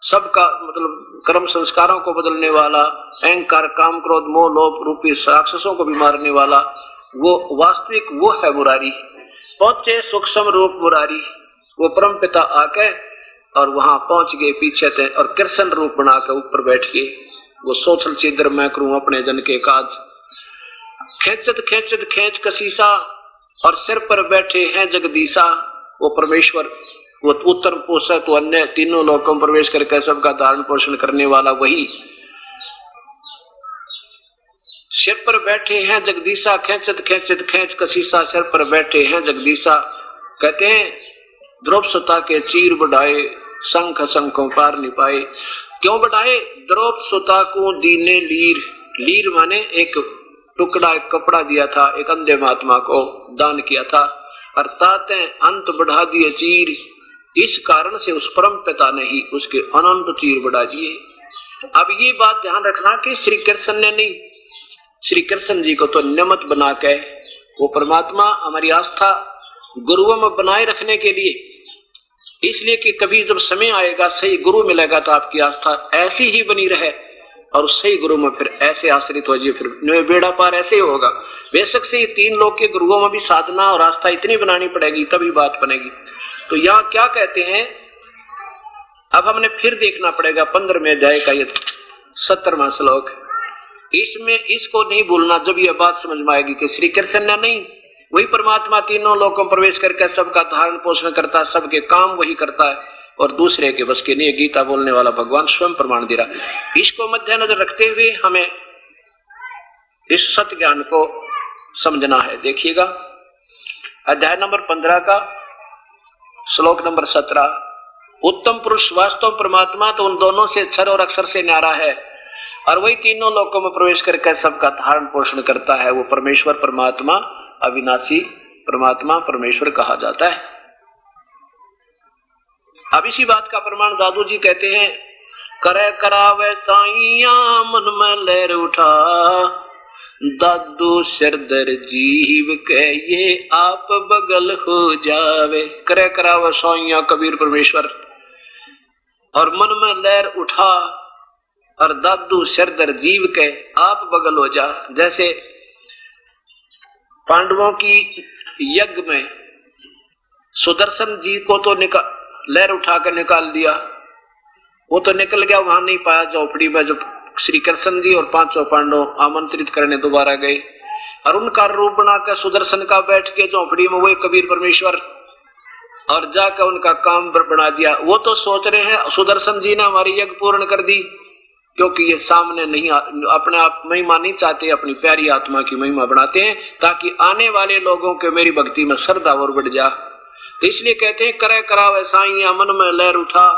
सबका मतलब कर्म संस्कारों को बदलने वाला, अहंकार काम क्रोध मोह लोभ रूपी राक्षसों को भी मारने वाला, वो वास्तविक वो है मुरारी। पहुंचे सूक्ष्म रूप मुरारी, वो परम पिता आके और वहां पहुंच गए पीछे थे और कृष्ण रूप बनाकर ऊपर बैठ गए। वो सोचल छिद्र मैं करूं अपने जन के काज, खेचत खेचत खेच कसीसा और सिर पर बैठे हैं जगदीशा। वो परमेश्वर वो उत्तर पोषक तो अन्य तीनों लोकों में प्रवेश करके सबका धारण पोषण करने वाला वही सिर पर बैठे हैं जगदीशा। खेचत खेचत खेच कसीसा सिर पर बैठे हैं जगदीशा। कहते हैं द्रौपसुता के चीर बढ़ाए शंख शंखों पार निपाए। क्यों बढ़ाए? द्रौपसुता को दीने लीर, लीर माने एक टुकड़ा, एक कपड़ा दिया था, एक अंधे महात्मा को दान किया था, अर्थात अंत बढ़ा दिए चीर। इस कारण से उस परम पिता ने ही उसके अनंत चीर बढ़ा दिए। अब ये बात ध्यान रखना कि श्री कृष्ण ने नहीं, श्री कृष्ण जी को तो नियमित बना के वो परमात्मा हमारी आस्था गुरुओं में बनाए रखने के लिए, इसलिए कि कभी जब समय आएगा सही गुरु मिलेगा तो आपकी आस्था ऐसी ही बनी रहे और सही गुरु में फिर ऐसे आश्रित हो जाए, फिर बेड़ा पार ऐसे ही होगा। बेशक से ये तीन लोग के गुरुओं में भी साधना और आस्था इतनी बनानी पड़ेगी तभी बात बनेगी। तो यहाँ क्या कहते हैं, अब हमने फिर देखना पड़ेगा 15वें अध्याय का ये 70वां श्लोक। इसमें इसको नहीं भूलना, जब यह बात समझ में आएगी कि श्री कृष्ण ने नहीं, वही परमात्मा तीनों लोगों में प्रवेश करके सबका धारण पोषण करता है, सबके काम वही करता है और दूसरे के बस के नहीं। गीता बोलने वाला भगवान स्वयं प्रमाण दे रहा। इसको मद्देनजर रखते हुए हमें इस सत्य ज्ञान को समझना है। देखिएगा अध्याय नंबर 15 का श्लोक नंबर 17। उत्तम पुरुष वास्तव परमात्मा तो उन दोनों से अक्षर और अक्षर से न्यारा है और वही तीनों लोकों में प्रवेश करके सबका धारण पोषण करता है। वो परमेश्वर परमात्मा अविनाशी परमात्मा परमेश्वर कहा जाता है। अब इसी बात का प्रमाण दादू जी कहते हैं, करे करावे साइया मन में लहर उठा, दादू सिरदर जीव के ये आप बगल हो जावे। करे करावे साइया कबीर परमेश्वर और मन में लहर उठा और दादू सिरदर जीव के आप बगल हो जा। जैसे पांडवों की यज्ञ में सुदर्शन जी को तो लहर उठाकर निकाल दिया, वो तो निकल गया, वहां नहीं पाया झोपड़ी में। जो श्री कृष्ण जी और पांचों पांडव आमंत्रित करने दोबारा गए और उनका रूप बनाकर सुदर्शन का बैठ के झोपड़ी में वही कबीर परमेश्वर और जाकर उनका काम बना दिया। वो तो सोच रहे हैं सुदर्शन जी ने हमारी यज्ञ पूर्ण कर दी, क्योंकि ये सामने नहीं अपने आप महिमा नहीं चाहते, अपनी प्यारी आत्मा की महिमा बनाते हैं ताकि आने वाले लोगों के मेरी भक्ति में श्रद्धा और बढ़ जा। तो इसलिए कहते हैं करे करावे साईं मन में लहर उठा।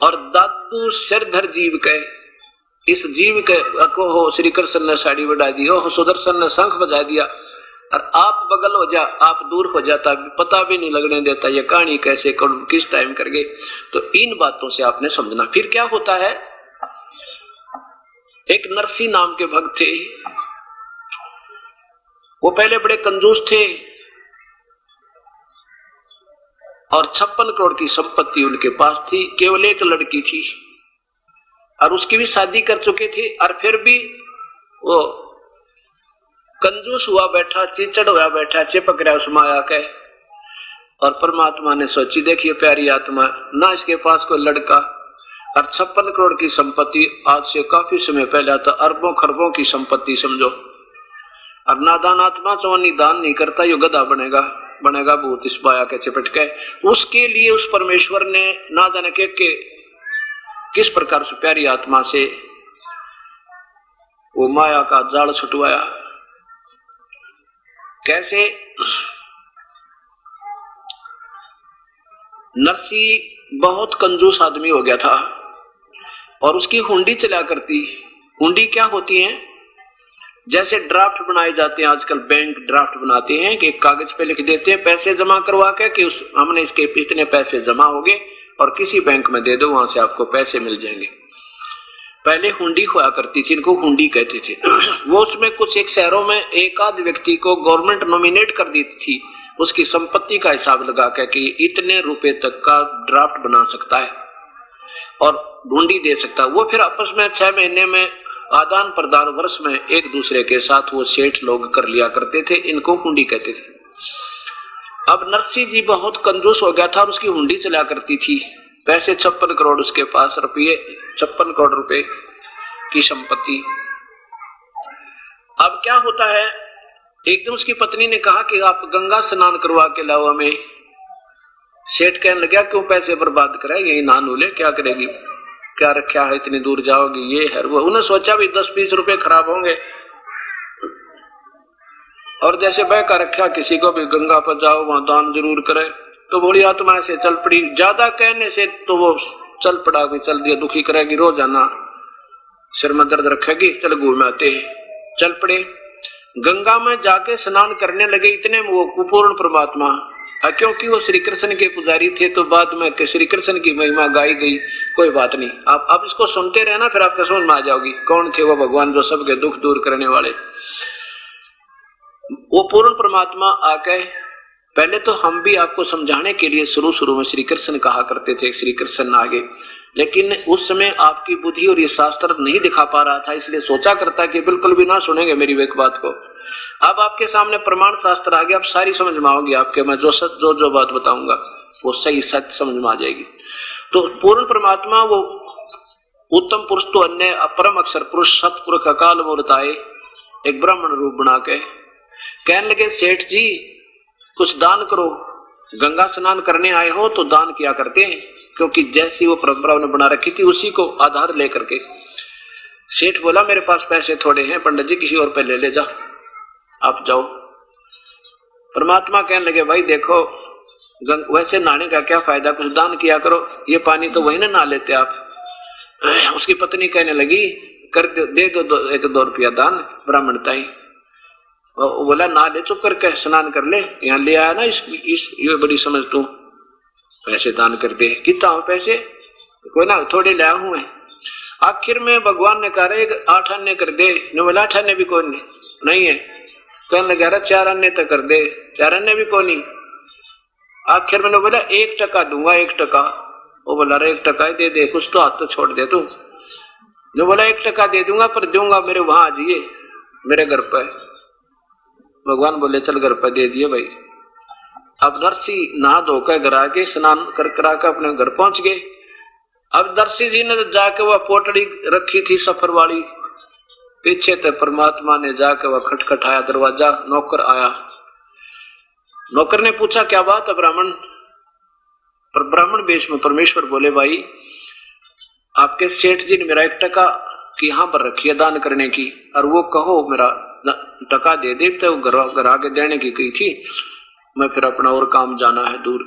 और दादू सिरधर जीव के, इस जीव के को हो श्री कृष्ण ने साड़ी बढ़ा दी, हो सुदर्शन ने शंख बजा दिया, और आप बगल हो जा, आप दूर हो जाता, पता भी नहीं लगने देता ये कहानी कैसे करूं, किस टाइम कर गए। तो इन बातों से आपने समझना। फिर क्या होता है, एक नरसी नाम के भक्त थे, वो पहले बड़े कंजूस थे और 56 करोड़ की संपत्ति उनके पास थी। केवल एक लड़की थी और उसकी भी शादी कर चुके थे, और फिर भी वो कंजूस हुआ बैठा, चिचड़ हुआ बैठा, चिपक रहा उस माया के। और परमात्मा ने सोची, देखिए प्यारी आत्मा, ना इसके पास कोई लड़का और 56 करोड़ की संपत्ति, आज से काफी समय पहले था अरबों खरबों की संपत्ति समझो। और नादान आत्मा चौनी दान नहीं करता, यो गधा बनेगा भूत इस माया के चिपट के। उसके लिए उस परमेश्वर ने ना जाने के किस प्रकार से प्यारी आत्मा से वो माया का जाल छुटवाया। कैसे, नरसी बहुत कंजूस आदमी हो गया था और उसकी हुंडी चला करती। हुंडी क्या होती है, जैसे ड्राफ्ट बनाए जाते हैं आजकल, बैंक ड्राफ्ट बनाते हैं कि कागज पे लिख देते हैं पैसे जमा करवा के कि हमने इसके इतने पैसे जमा हो गए और किसी बैंक में दे दो, वहां से आपको पैसे मिल जाएंगे। पहले हुंडी हुआ करती थी, इनको हुंडी कहते थे। वो उसमें कुछ एक शहरों में एक आध व्यक्ति को गवर्नमेंट नॉमिनेट कर दी थी, उसकी संपत्ति का हिसाब लगा के कि इतने रुपए तक का ड्राफ्ट बना सकता है और हुंडी दे सकता है। वो फिर आपस में 6 महीने में आदान प्रदान, वर्ष में एक दूसरे के साथ वो सेठ लोग कर लिया करते थे, इनको हुंडी कहते थे। अब नरसी जी बहुत कंजूस हो गया था और उसकी हुंडी चला करती थी। पैसे 56 करोड़ उसके पास, रुपये 56 करोड़ रुपए की संपत्ति। अब क्या होता है, एक दिन उसकी पत्नी ने कहा कि आप गंगा स्नान करवा के लाओ हमें। सेठ कहने लगा क्यों पैसे बर्बाद कराए, यही नहा ले, क्या करेगी, क्या रखा है, इतनी दूर जाओगी, ये है वो। उन्हें सोचा भी 10-20 रुपए खराब होंगे, और जैसे बह का रखा किसी को भी गंगा पर जाओ वहां दान जरूर करे। तो बोली आत्मा से चल पड़ी, ज्यादा कहने से तो वो चल पड़ा, भी चल दिया, दुखी करेगी, रोजाना सिर में दर्द रखेगी, चल घूम आते। चल पड़े, गंगा में जाके स्नान करने लगे। इतने वो कुपूर्ण परमात्मा, क्योंकि वो श्री कृष्ण के पुजारी थे तो बाद में श्री कृष्ण की महिमा गाई गई। कोई बात नहीं, आप इसको सुनते रहना, फिर आपको समझ में आ जाओगी कौन थे वो भगवान जो सबके दुख दूर करने वाले। वो पूर्ण परमात्मा आके, पहले तो हम भी आपको समझाने के लिए शुरू में श्री कृष्ण कहा करते थे, श्री कृष्ण आगे, लेकिन उस समय आपकी बुद्धि और ये शास्त्र नहीं दिखा पा रहा था, इसलिए सोचा करता कि बिल्कुल भी ना सुनेंगे मेरी एक बात को। अब आपके सामने प्रमाण शास्त्र आ गया, अब सारी समझ में आओगी आपके, मैं जो बात बताऊंगा वो सही सच समझ में आ जाएगी। तो पूर्ण परमात्मा वो उत्तम पुरुष तो अन्य परम अक्षर पुरुष सतपुरुष अकाल मूर्त आए, एक ब्राह्मण रूप बना के कहने लगे, सेठ जी कुछ दान करो, गंगा स्नान करने आए हो तो दान किया करते हैं, क्योंकि जैसी वो परंपरा उन्होंने बना रखी थी उसी को आधार लेकर के। सेठ बोला मेरे पास पैसे थोड़े हैं पंडित जी, किसी और पे ले जा, आप जाओ। परमात्मा कहने लगे, भाई देखो वैसे नहाने का क्या फायदा, कुछ दान किया करो, ये पानी तो वही ना नहा लेते आप। उसकी पत्नी कहने लगी, कर दे दो 1-2 रुपया दान ब्राह्मणता ही। वो बोला ना ले, चुप करके स्नान कर ले, यहाँ ले आया ना इस ये बड़ी समझ तू, पैसे दान कर दे। कितना हो पैसे, कोई ना थोड़े लाया हूं मैं। आखिर में भगवान ने कहा 8 आने कर दे, ने बोला 8 आने भी कोई नहीं है, कहने लगा 4 आने तक कर दे, 4 आने भी कोई नहीं। आखिर में बोला 1 टका दूंगा, 1 टका। वो बोला 1 टका दे दे, कुछ तो हाथ तो छोड़ दे तू। जो बोला 1 टका दे दूंगा, पर दूंगा मेरे वहां आ जाइए मेरे घर पर। भगवान बोले चल घर पर दे दिए भाई। अब नरसी नहा धोकर घर आके स्नान कर करा कर अपने घर पहुंच गए। अब नरसी जी ने जाके वह पोटड़ी रखी थी सफर वाली, पीछे से परमात्मा ने जाके वह खटखटाया दरवाजा, नौकर आया। नौकर ने पूछा क्या बात है ब्राह्मण, पर ब्राह्मण वेश में परमेश्वर बोले, भाई आपके सेठ जी ने मेरा 1 टका की यहाँ पर रखी है दान करने की, और वो कहो मेरा टका दे दे, तो घर आके देने की कही थी। मैं फिर अपना और काम जाना है दूर।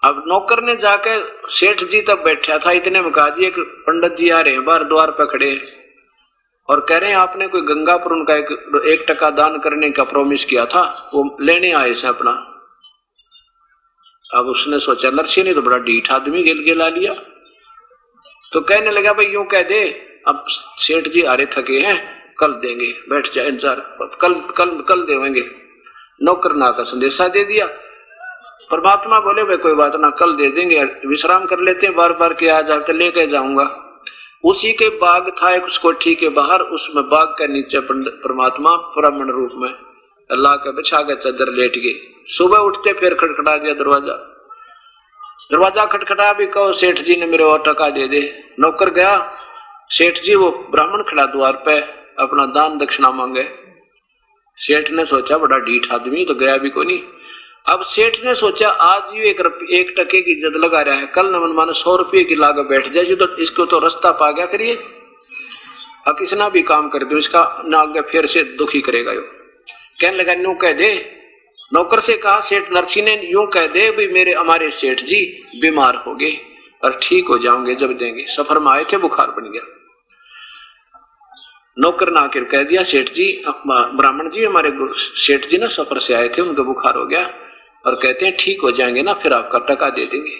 अब नौकर ने जाके सेठ जी तब बैठा था, इतने में कहा जी एक पंडित जी आ रहे हैं, बाहर द्वार पर खड़े और कह रहे हैं आपने कोई गंगा पर उनका 1 दान करने का प्रॉमिस किया था, वो लेने आए से अपना। अब उसने सोचा नरसी ने तो बड़ा ढीठ आदमी गिला लिया, तो कहने लगा भाई यूं कह दे अब सेठ जी आ रहे थके हैं, कल देंगे, बैठ जाए इंतजार, कल कल कल देंगे। नौकर ना का संदेशा दे दिया। परमात्मा बोले भाई कोई बात ना, कल दे देंगे, विश्राम कर लेते हैं, बार बार के आ जाते लेके जाऊंगा। उसी के बाग था एक उस कोठी के बाहर, उसमें बाग के नीचे परमात्मा ब्राह्मण रूप में अल्लाह के बिछा के चादर लेट गए। सुबह उठते फिर खटखटा दिया दरवाजा, दरवाजा खटखटा भी कहो सेठ जी ने मेरे और टका दे दे। नौकर गया, सेठ जी वो ब्राह्मण खड़ा द्वार पे अपना दान दक्षिणा मांगे। सेठ ने सोचा बड़ा ढीठ आदमी तो गया भी को नहीं। अब सेठ ने सोचा आज ही 1 टके की इज्जत लगा रहा है, कल न मन माने 100 रुपये की लागे बैठ जाए तो इसको तो रास्ता पा गया करिए, अब किसना भी काम कर दो इसका ना आगे फिर से दुखी करेगा। यो कहने लगा यूं कह दे, नौकर से कहा सेठ नरसी ने यूं कह दे भाई मेरे हमारे सेठ जी बीमार हो गए और ठीक हो जाओगे जब देंगे, सफर में आए थे बुखार बन गया। नौकर ने आकर कह दिया सेठ जी ब्राह्मण जी हमारे सेठ जी ना सफर से आए थे, उनको बुखार हो गया और कहते हैं ठीक हो जाएंगे ना फिर आपका टका दे देंगे।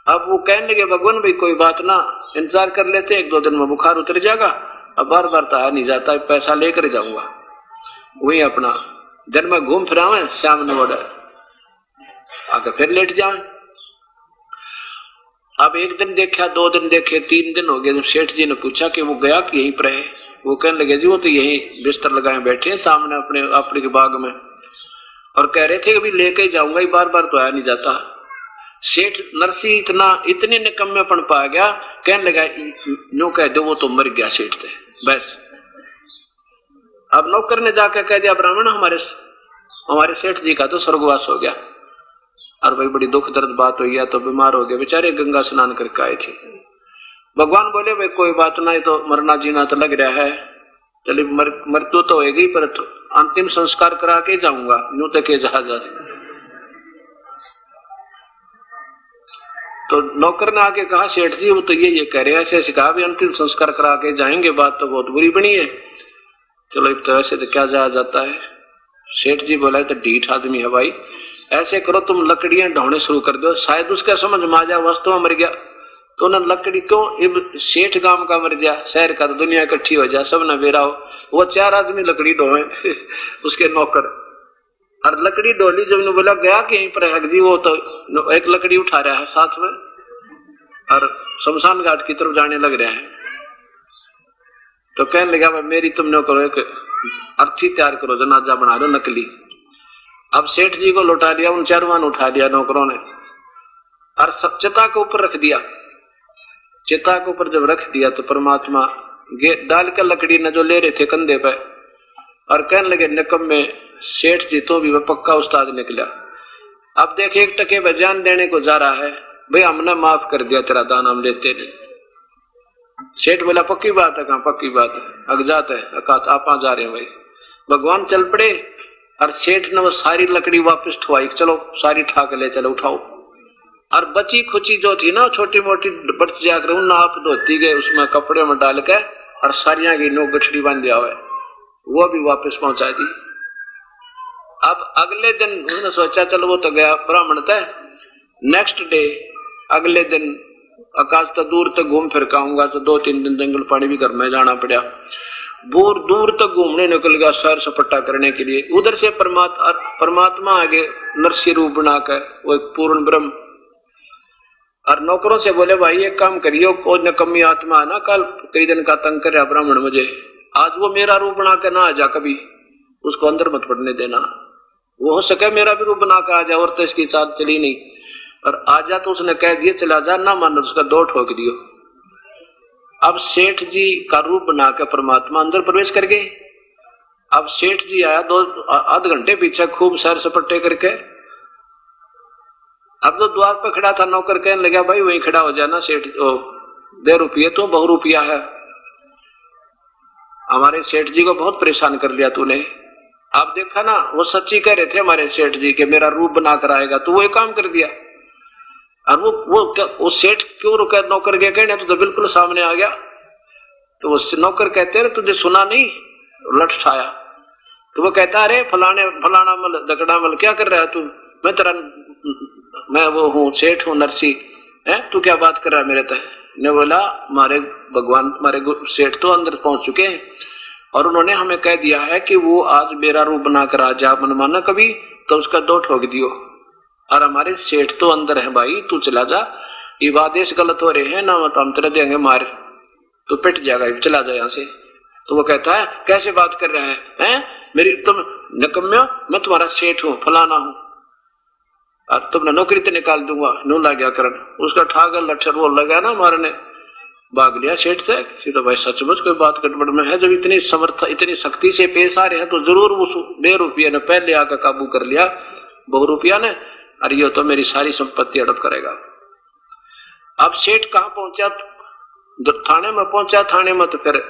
अब वो कहने लगे भगवान भाई कोई बात ना, इंतजार कर लेते 1-2 दिन में बुखार उतर जाएगा, अब बार बार तो आ नहीं जाता, पैसा लेकर जाऊंगा। वही अपना दिन में घूम फिरावे, शाम ने बोला आकर फिर लेट जाए। अब 1 दिन देखा, 2 दिन देखे, 3 दिन हो गए। जब सेठ जी ने पूछा कि वो गया कि यहीं पर है, वो कहने लगे जी वो तो यहीं बिस्तर लगाए बैठे हैं सामने अपने के बाग में, और कह रहे थे कि अभी लेके ही जाऊंगा, बार बार तो आया नहीं जाता। सेठ नरसी इतने निकम्मेपन पा गया, कहने लगा यूं कह दो वो तो मर गया सेठ थे बस। अब नौकर ने जाकर कह दिया ब्राह्मण हमारे सेठ जी का तो स्वर्गवास हो गया, और भाई बड़ी दुख दर्द बात हुई है, तो बीमार हो गए बेचारे, गंगा स्नान करके आए थे। भगवान बोले भाई कोई बात ना, तो मरना जीना तो लग रहा है, चलिए मृत्यु तो होगी पर अंतिम संस्कार करा के जाऊंगा, यूं तक के जहाज। तो नौकर ने आके कहा सेठ जी वो तो ये कह रहे हैं, ऐसे कहा भी अंतिम संस्कार करा के जाएंगे, बात तो बहुत बुरी बनी है। चलो अब तो ऐसे तो क्या जाया जाता है। सेठ जी बोला तो ढीठ आदमी है भाई, ऐसे करो तुम लकड़ियां ढोने शुरू कर दो, शायद उसका समझ में आ जाए वास्तव में मर गया तो ना लकड़ी क्यों, सेठ गांव का मर जा, शहर का तो दुनिया इकट्ठी हो जाए, सब न बेरा हो। वो 4 आदमी लकड़ी ढोए उसके नौकर, और लकड़ी डोली जब बोला गया कि यहीं पर है जी, वो तो एक लकड़ी उठा रहा है साथ में और शमशान घाट की तरफ जाने लग रहा है। तो कहने लगा भाई मेरी तुम नो करो, एक अर्थी तैयार करो, जनाजा बना लो नकली। अब सेठ जी को लौटा दिया, उन 4 उठा दिया नौकरों ने और चिता के ऊपर रख दिया। चिता के ऊपर जब रख दिया तो परमात्मा डाल कर लकड़ी न जो ले रहे थे कंधे पे, और कहने लगे निकम्मे सेठ जी तो भी वह पक्का उस्ताद निकला। अब देख 1 टके बजान देने को जा रहा है, भाई हमने माफ कर दिया तेरा दान, हम लेते नहीं। सेठ बोला पक्की बात है, कहा पक्की बात है, अगजात है, आप जा रहे हैं भाई। भगवान चल पड़े और सेठ ने वो सारी लकड़ी वापस ठुआई, चलो सारी ठाक ले चलो उठाओ। और बची खुची जो थी ना छोटी मोटी बच जाकर उन आप धोती गए, उसमें कपड़े में डाल के और सारियां की नो गठड़ी बांध दिया हुआ है, वो भी वापस पहुंचा दी। अब अगले दिन उसने सोचा चलो वो तो गया ब्राह्मण तय, नेक्स्ट डे अगले दिन आकाश तो दूर तक घूम फिर के आऊंगा, तो 2-3 दिन जंगल पानी भी घर में जाना पड़ा, दूर तक घूमने निकल गया सैर सपट्टा करने के लिए। उधर से परमात्मा आगे नरसी रूप बना कर वो एक पूर्ण ब्रह्म, और नौकरों से बोले भाई एक काम करियो, कोई नकम्मी आत्मा है ना, कल कई दिन का तंग कर ब्राह्मण मुझे, आज वो मेरा रूप बना के ना आ जा, कभी उसको अंदर मत पड़ने देना, वो हो सके मेरा भी रूप बना के आ जा, और तो इसकी चाल चली नहीं, और आ जा तो उसने कह दिया चला जा, ना मानो उसका 2 ठोक दियो। अब सेठ जी का रूप बना के परमात्मा अंदर प्रवेश कर गए। अब सेठ जी आया 2-8 घंटे पीछे खूब सैर सपट्टे करके, अब तो द्वार पर खड़ा था, नौकर कहने लगा भाई वहीं खड़ा हो जाना, सेठ दे रुपये तो बहु-रुपया है, हमारे सेठ जी को बहुत परेशान कर लिया तूने, आप देखा ना, वो सच्ची कह रहे थे हमारे सेठ जी के मेरा रूप बना कर आएगा, तो वो एक काम कर दिया। और वो सेठ क्यों रुका, नौकर के कहने तो बिल्कुल सामने आ गया। तो वो नौकर कहते हैं तुझे सुना नहीं, लठ ठाया। तो वो कहता अरे फलाना मल दगड़ा मल क्या कर रहा है तू, मैं वो हूँ सेठ हूँ नरसी है, तू क्या बात कर रहा है मेरे तय। ने बोला हमारे भगवान हमारे सेठ तो अंदर पहुंच चुके हैं और उन्होंने हमें कह दिया है कि वो आज मेरा रूप बनाकर आ जा मनमाना कभी तो उसका दो ठोक दियो, और हमारे सेठ तो अंदर है भाई, तू चला जा, ये आदेश गलत हो रहे हैं ना, हम तेरा देंगे मार, तो पिट जाएगा, चला जा यहाँ से। तो वो कहता है कैसे बात कर रहा है मेरी, तुम निकम्यो, मैं तुम्हारा सेठ हूँ फलाना हूँ और तुमने नौकरी तो निकाल दूंगा, नू ला गया करण। उसका ठाकर लट्ठर वो लगा ना मारने, भाग लिया सेठ से। तो भाई सचमुच कोई बात गड़बड़ में है, जब इतनी समर्थ इतनी सख्ती से पेश आ रहे हैं तो जरूर उस ₹2 ने पहले आकर काबू कर लिया ₹2 ने, अरे ये तो मेरी सारी संपत्ति हड़प करेगा। अब सेठ कहाँ पहुंचा, थाने में पहुंचा, थाने में तो फिर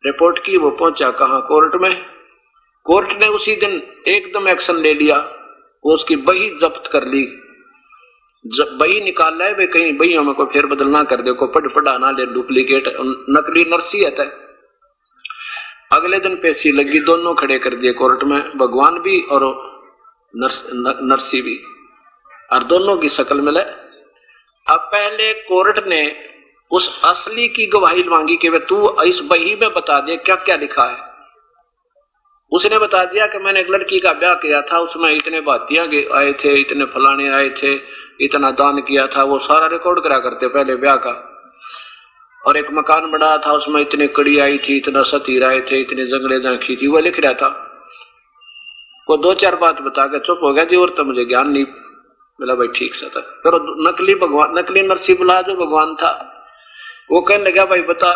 रिपोर्ट की, वो पहुंचा कहाँ, कोर्ट में। कोर्ट ने उसी दिन एकदम एक्शन ले लिया, वो उसकी बही जब्त कर ली, बही निकाल रहा है भाई, कहीं बहियों में कोई फेरबदल ना कर दे, को पढ़ा ना ले, डुप्लीकेट नकली नरसी है। अगले दिन पेशी लगी, दोनों खड़े कर दिए कोर्ट में, भगवान भी और नरसी भी, और दोनों की शक्ल मिले। अब पहले कोर्ट ने उस असली की गवाही मांगी कि वे तू इस बही में बता दे क्या क्या लिखा है। उसने बता दिया कि मैंने एक लड़की का ब्याह किया था, उसमें इतने बातियां आए थे, इतने फलाने आए थे, इतना दान किया था, वो सारा रिकॉर्ड करा करते पहले ब्याह का। और एक मकान बना था, उसमें इतनी कड़ी आई थी, इतना सतीर आए थे, इतने जंगले झांकी थी, वो लिख रहा था। वो 2-4 बात बता के चुप हो गया जी, और तो मुझे ज्ञान नहीं मिला। भाई ठीक सा था। फिर नकली भगवान, नकली नरसी बुला जो भगवान था, वो कहने लगा भाई बता,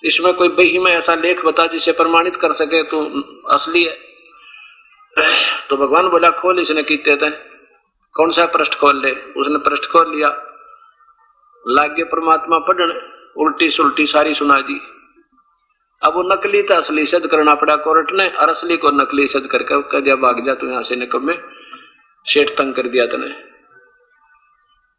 इसमें कोई बही में ऐसा लेख बता जिसे प्रमाणित कर सके तू असली है। तो भगवान बोला खोल, इसने कीते थे, कौन सा पृष्ठ खोल ले। उसने पृष्ठ खोल लिया, लागे परमात्मा पढ़ने, उल्टी सुल्टी सारी सुना दी। अब वो नकली था असली सिद्ध करना पड़ा कोर्ट ने, और असली को नकली सिद्ध करके कह दिया भाग जा तू यहां से, निकम्मे, सेठ तंग कर दिया तने।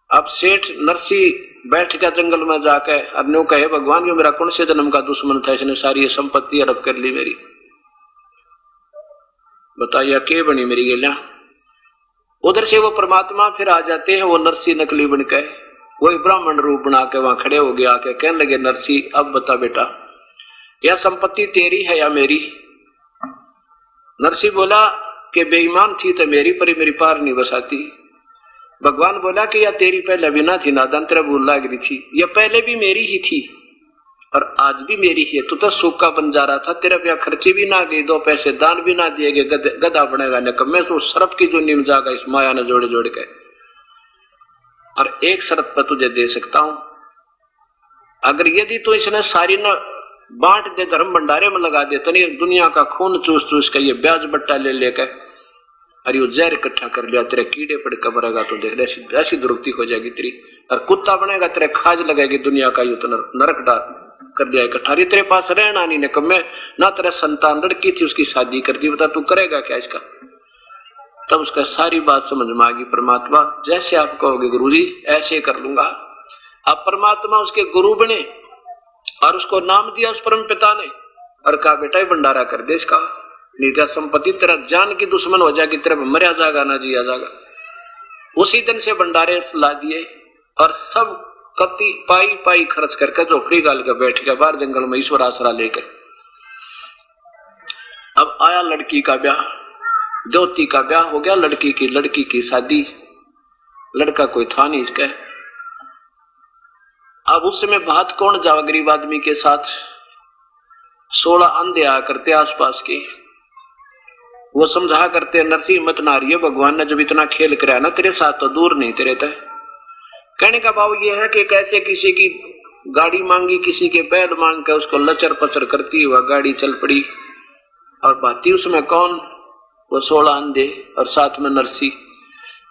अब सेठ नरसी बैठ गया जंगल में जाके, और न्यू कहे भगवान ये मेरा कौन से जन्म का दुश्मन था, इसने सारी संपत्ति हड़प कर ली मेरी, बताइए के बनी मेरी गेलियां। उधर से वो परमात्मा फिर आ जाते हैं, वो नरसी नकली बन के, वही ब्राह्मण रूप बना के वहां खड़े हो गया, आके कहने लगे नरसी अब बता बेटा यह संपत्ति तेरी है या मेरी। नरसी बोला कि बेईमान थी तो मेरी, पर मेरी पार नहीं बसाती। भगवान बोला कि यह तेरी पहले भी ना थी, नादान तेरा भूल लाग रही थी, यह पहले भी मेरी ही थी और आज भी मेरी ही है। तू तो सूखा बन जा रहा था, तेरे पे खर्ची भी ना गई, 2 पैसे दान भी ना दिए गए, गधा बनेगा निकम्मे। तो सरप की जो नीम जागा इस माया ने जोड़े जोड़ के, और एक शर्त पर तुझे दे सकता हूं, अगर यदि तो इसने सारी न बांट दे, धर्म भंडारे में लगा दे, तो नहीं दुनिया का खून चूस चूस के ये ब्याज बट्टा ले लेकर और ये जहर इकट्ठा कर लिया, तेरे कीड़े पड़ के मरेगा, तो देख ऐसी दुर्गति हो जाएगी तेरी, और कुत्ता बनेगा, तेरे खाज लगेगी दुनिया का, यूं तो नरक डाल कर दिया इकट्ठा। तेरे पास रहना नहीं निकम्मे, ना तेरे संतान लड़की थी उसकी शादी कर दी, बता तू करेगा क्या इसका। तब उसका सारी बात समझ में आ गई, परमात्मा जैसे आप कहोगे गुरुजी ऐसे कर लूंगा। अब परमात्मा उसके गुरु बने और उसको नाम दिया उस परम पिता ने, और कहा बेटा ये भंडारा कर दे इसका, नहीं तो संपत्ति तेरा जान की दुश्मन हो जाएगी, तेरा मरिया जाएगा ना जिया जाएगा। उसी दिन से भंडारे ला दिए और सब कति पाई पाई खर्च करके झोपड़ी गाल के बैठ गया बाहर जंगल में ईश्वर आसरा लेकर। अब आया लड़की का ब्याह, ज्योति का ब्याह हो गया, लड़की की शादी, लड़का कोई था नहीं इसका। अब उस समय बात कौन जावा गरीब आदमी के साथ, 16 अंधे आया करते आसपास के, वो समझा करते नरसिंह मत नारिये, भगवान ने जब इतना खेल कराया ना तेरे साथ तो दूर नहीं तेरे तय। कहने का भाव ये है कि कैसे किसी की गाड़ी मांगी, किसी के बैल मांग कर उसको लचर पचर करती हुआ गाड़ी चल पड़ी, और बाती उसमें कौन, वो 16 अंधे और साथ में नरसी।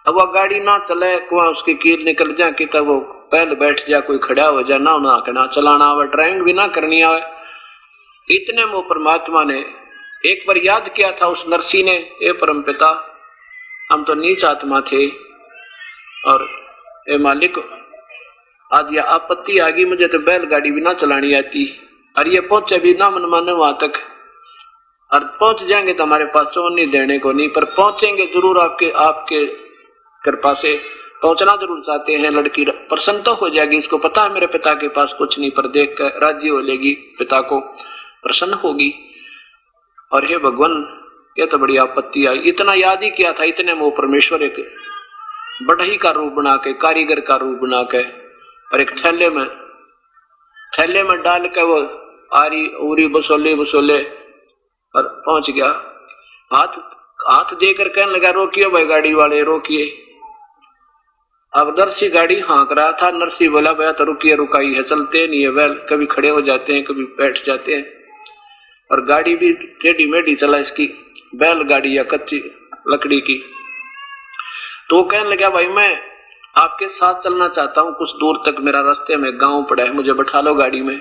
अब वह गाड़ी ना चले, कुआ उसकी कील निकल जाए कि तब वो पहले बैठ जा, कोई खड़ा हो जाए, ना चलाना आवे, ड्राइविंग भी ना करनी आवे। इतने में परमात्मा ने एक बार याद किया था उस नरसी ने, ए परम पिता, हम तो नीच आत्मा थे और ए मालिक, आज यह आपत्ति आ गई, मुझे तो बैलगाड़ी भी ना चलानी आती, और ये पहुंचे भी ना मन माने वहां तक, और पहुंच जाएंगे तो हमारे पास चोन नहीं देने को नहीं, पर पहुंचेंगे जरूर, आपके कृपा से पहुंचना जरूर चाहते हैं। लड़की प्रसन्न तो हो जाएगी, उसको पता है मेरे पिता के पास कुछ नहीं, पर देख कर राज्य हो लेगी, पिता को प्रसन्न होगी। और हे भगवान, यह तो बड़ी आपत्ति आई। इतना याद ही किया था, इतने में वो परमेश्वर एक बढ़ई का रूप बना के, कारीगर का रूप बना के, और एक थैले में डाल के वो आरी उरी बसोले और पहुंच गया। हाथ देकर कहने लगा, रोकिए भाई गाड़ी वाले, रोकिए। अब नरसी गाड़ी हाँक रहा था, नरसी बोला, भैया तो रुकिए, रुकाई है, चलते नहीं है बैल, कभी खड़े हो जाते हैं, कभी बैठ जाते हैं, और गाड़ी भी टेढ़ी मेढ़ी चला इसकी, बैल गाड़ी या कच्ची लकड़ी की। तो वो कहने लगा, भाई मैं आपके साथ चलना चाहता हूँ, कुछ दूर तक, मेरा रास्ते में गांव पड़ा है, मुझे बैठा लो गाड़ी में।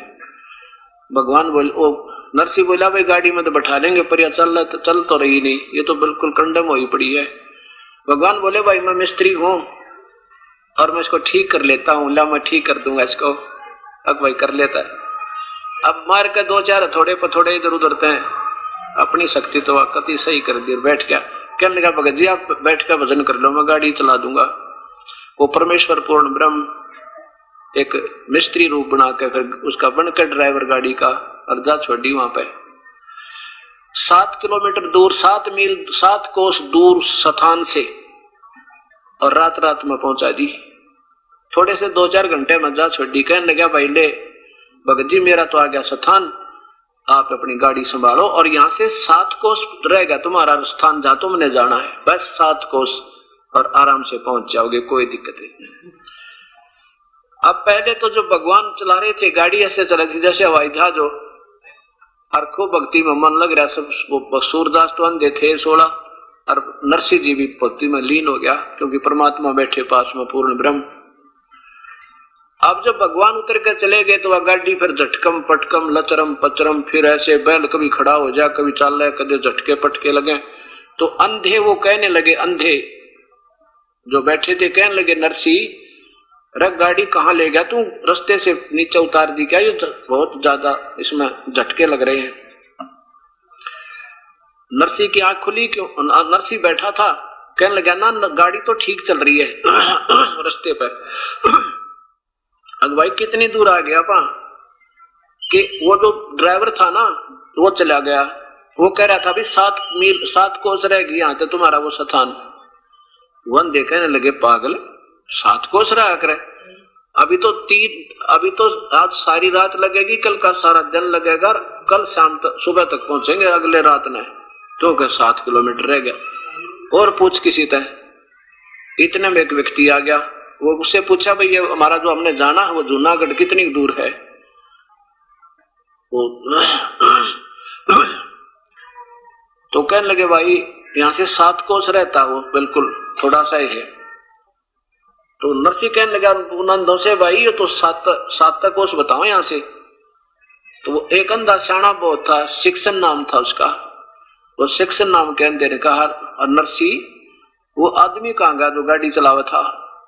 भगवान बोले, ओ नरसी बोला, भाई गाड़ी में तो बैठा लेंगे, पर यह चल तो रही नहीं, ये तो बिल्कुल कंडम हुई पड़ी है। भगवान बोले, भाई मैं मिस्त्री हूँ और मैं इसको ठीक कर लेता हूँ, ला मैं ठीक कर दूंगा इसको। अब भाई कर लेता है, अब मार के दो चार थोड़े पर थोड़े इधर उधर थे, अपनी शक्ति तो कति सही कर दी, बैठ गया। कहने लगा, भगत जी आप बैठ कर भजन कर लो, मैं गाड़ी चला दूंगा। वो परमेश्वर पूर्ण ब्रह्म एक मिस्त्री रूप बना के फिर उसका बनकर ड्राइवर गाड़ी का, और जा छोड़ी वहां पे 7 किलोमीटर दूर, 7 मील 7 कोस दूर स्थान से, और रात में पहुंचा दी। थोड़े से 2-4 घंटे में जा छोड़ी। कहने लगा, भाई ले भगत जी, मेरा तो आ गया स्थान, आप अपनी गाड़ी संभालो, और यहाँ से 7 कोस रहेगा तुम्हारा स्थान, जहां तुमने जाना है, बस 7 कोस, और आराम से पहुंच जाओगे, कोई दिक्कत नहीं। अब पहले तो जो भगवान चला रहे थे गाड़ी, ऐसे चला रही थी जैसे हवाई जहाज हो, और खूब भक्ति में मन लग रहा। सब सूरदास तो अंधे थे 16, और नरसी जी भी भक्ति में लीन हो गया, क्योंकि परमात्मा बैठे पास में पूर्ण ब्रह्म। अब जब भगवान उतर के चले गए तो वह गाड़ी फिर झटकम पटकम लचरम पचरम, फिर ऐसे बैल कभी खड़ा हो जाए, कभी चल रहे, कभी झटके पटके लगे। तो अंधे वो कहने लगे, अंधे जो बैठे थे कहने लगे, नरसी रख गाड़ी कहाँ ले गया तू, रास्ते से नीचे उतार दी क्या, ये बहुत ज्यादा इसमें झटके लग रहे हैं। नरसी की आंख खुली, क्यों? नरसी बैठा था, कहने लगा, ना गाड़ी तो ठीक चल रही है रास्ते पर। अब भाई कितनी दूर आ गया पा कि वो जो ड्राइवर था ना, वो चला गया, वो कह रहा था, भी 7 मील 7 कोस रह गई यहाँ तो तुम्हारा वो स्थान। वन देखने लगे, पागल, 7 कोस रहा करे, अभी तो आज सारी रात लगेगी, कल का सारा दिन लगेगा, कल शाम तक सुबह तक पहुंचेंगे, अगले रात में तो 7 किलोमीटर रह गया। और पूछ किसी तरह। इतने में एक व्यक्ति आ गया, वो उससे पूछा, भाई ये हमारा जो हमने जाना है वो जूनागढ़ कितनी दूर है? वो तो कहने लगे, भाई यहाँ से 7 कोस रहता, वो बिल्कुल थोड़ा सा ही है। तो नरसी कहने लगा नंदों से, भाई ये तो 7 कोस बताओ यहाँ से। तो वो एक अंधा सियाना बहुत था, शिक्षण नाम था उसका, वो शिक्षण नाम कहने ने कहा, और नरसी वो आदमी कहाँ गया जो गाड़ी चलावा था,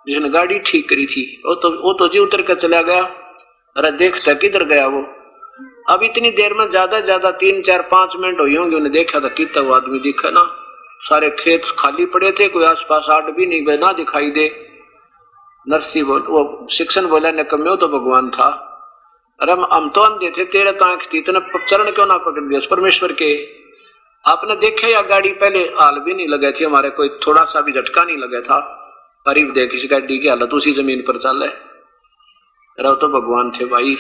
जिसने गाड़ी ठीक करी थी? वो तो जी उतर कर चला गया। अरे देखता किधर गया वो? अब इतनी देर में ज्यादा 3-4-5 मिनट हुई होंगे, उन्हें देखा था कितना वो आदमी दिखा ना, सारे खेत खाली पड़े थे, कोई आसपास आट भी नहीं ना दिखाई दे। नरसी वो शिक्षण बोला, निकम्मे तो भगवान था। अरे हम तो अंधे थे, तेरे तो आंख थी, इतने चरण क्यों ना पकड़ दिया परमेश्वर के? आपने देखे या गाड़ी पहले हाल भी नहीं लगे थे हमारे, कोई थोड़ा सा भी झटका नहीं लगा था। करीब देख इस गाड़ी की हालत उसी जमीन पर चल है। अरे तो भगवान थे भाई,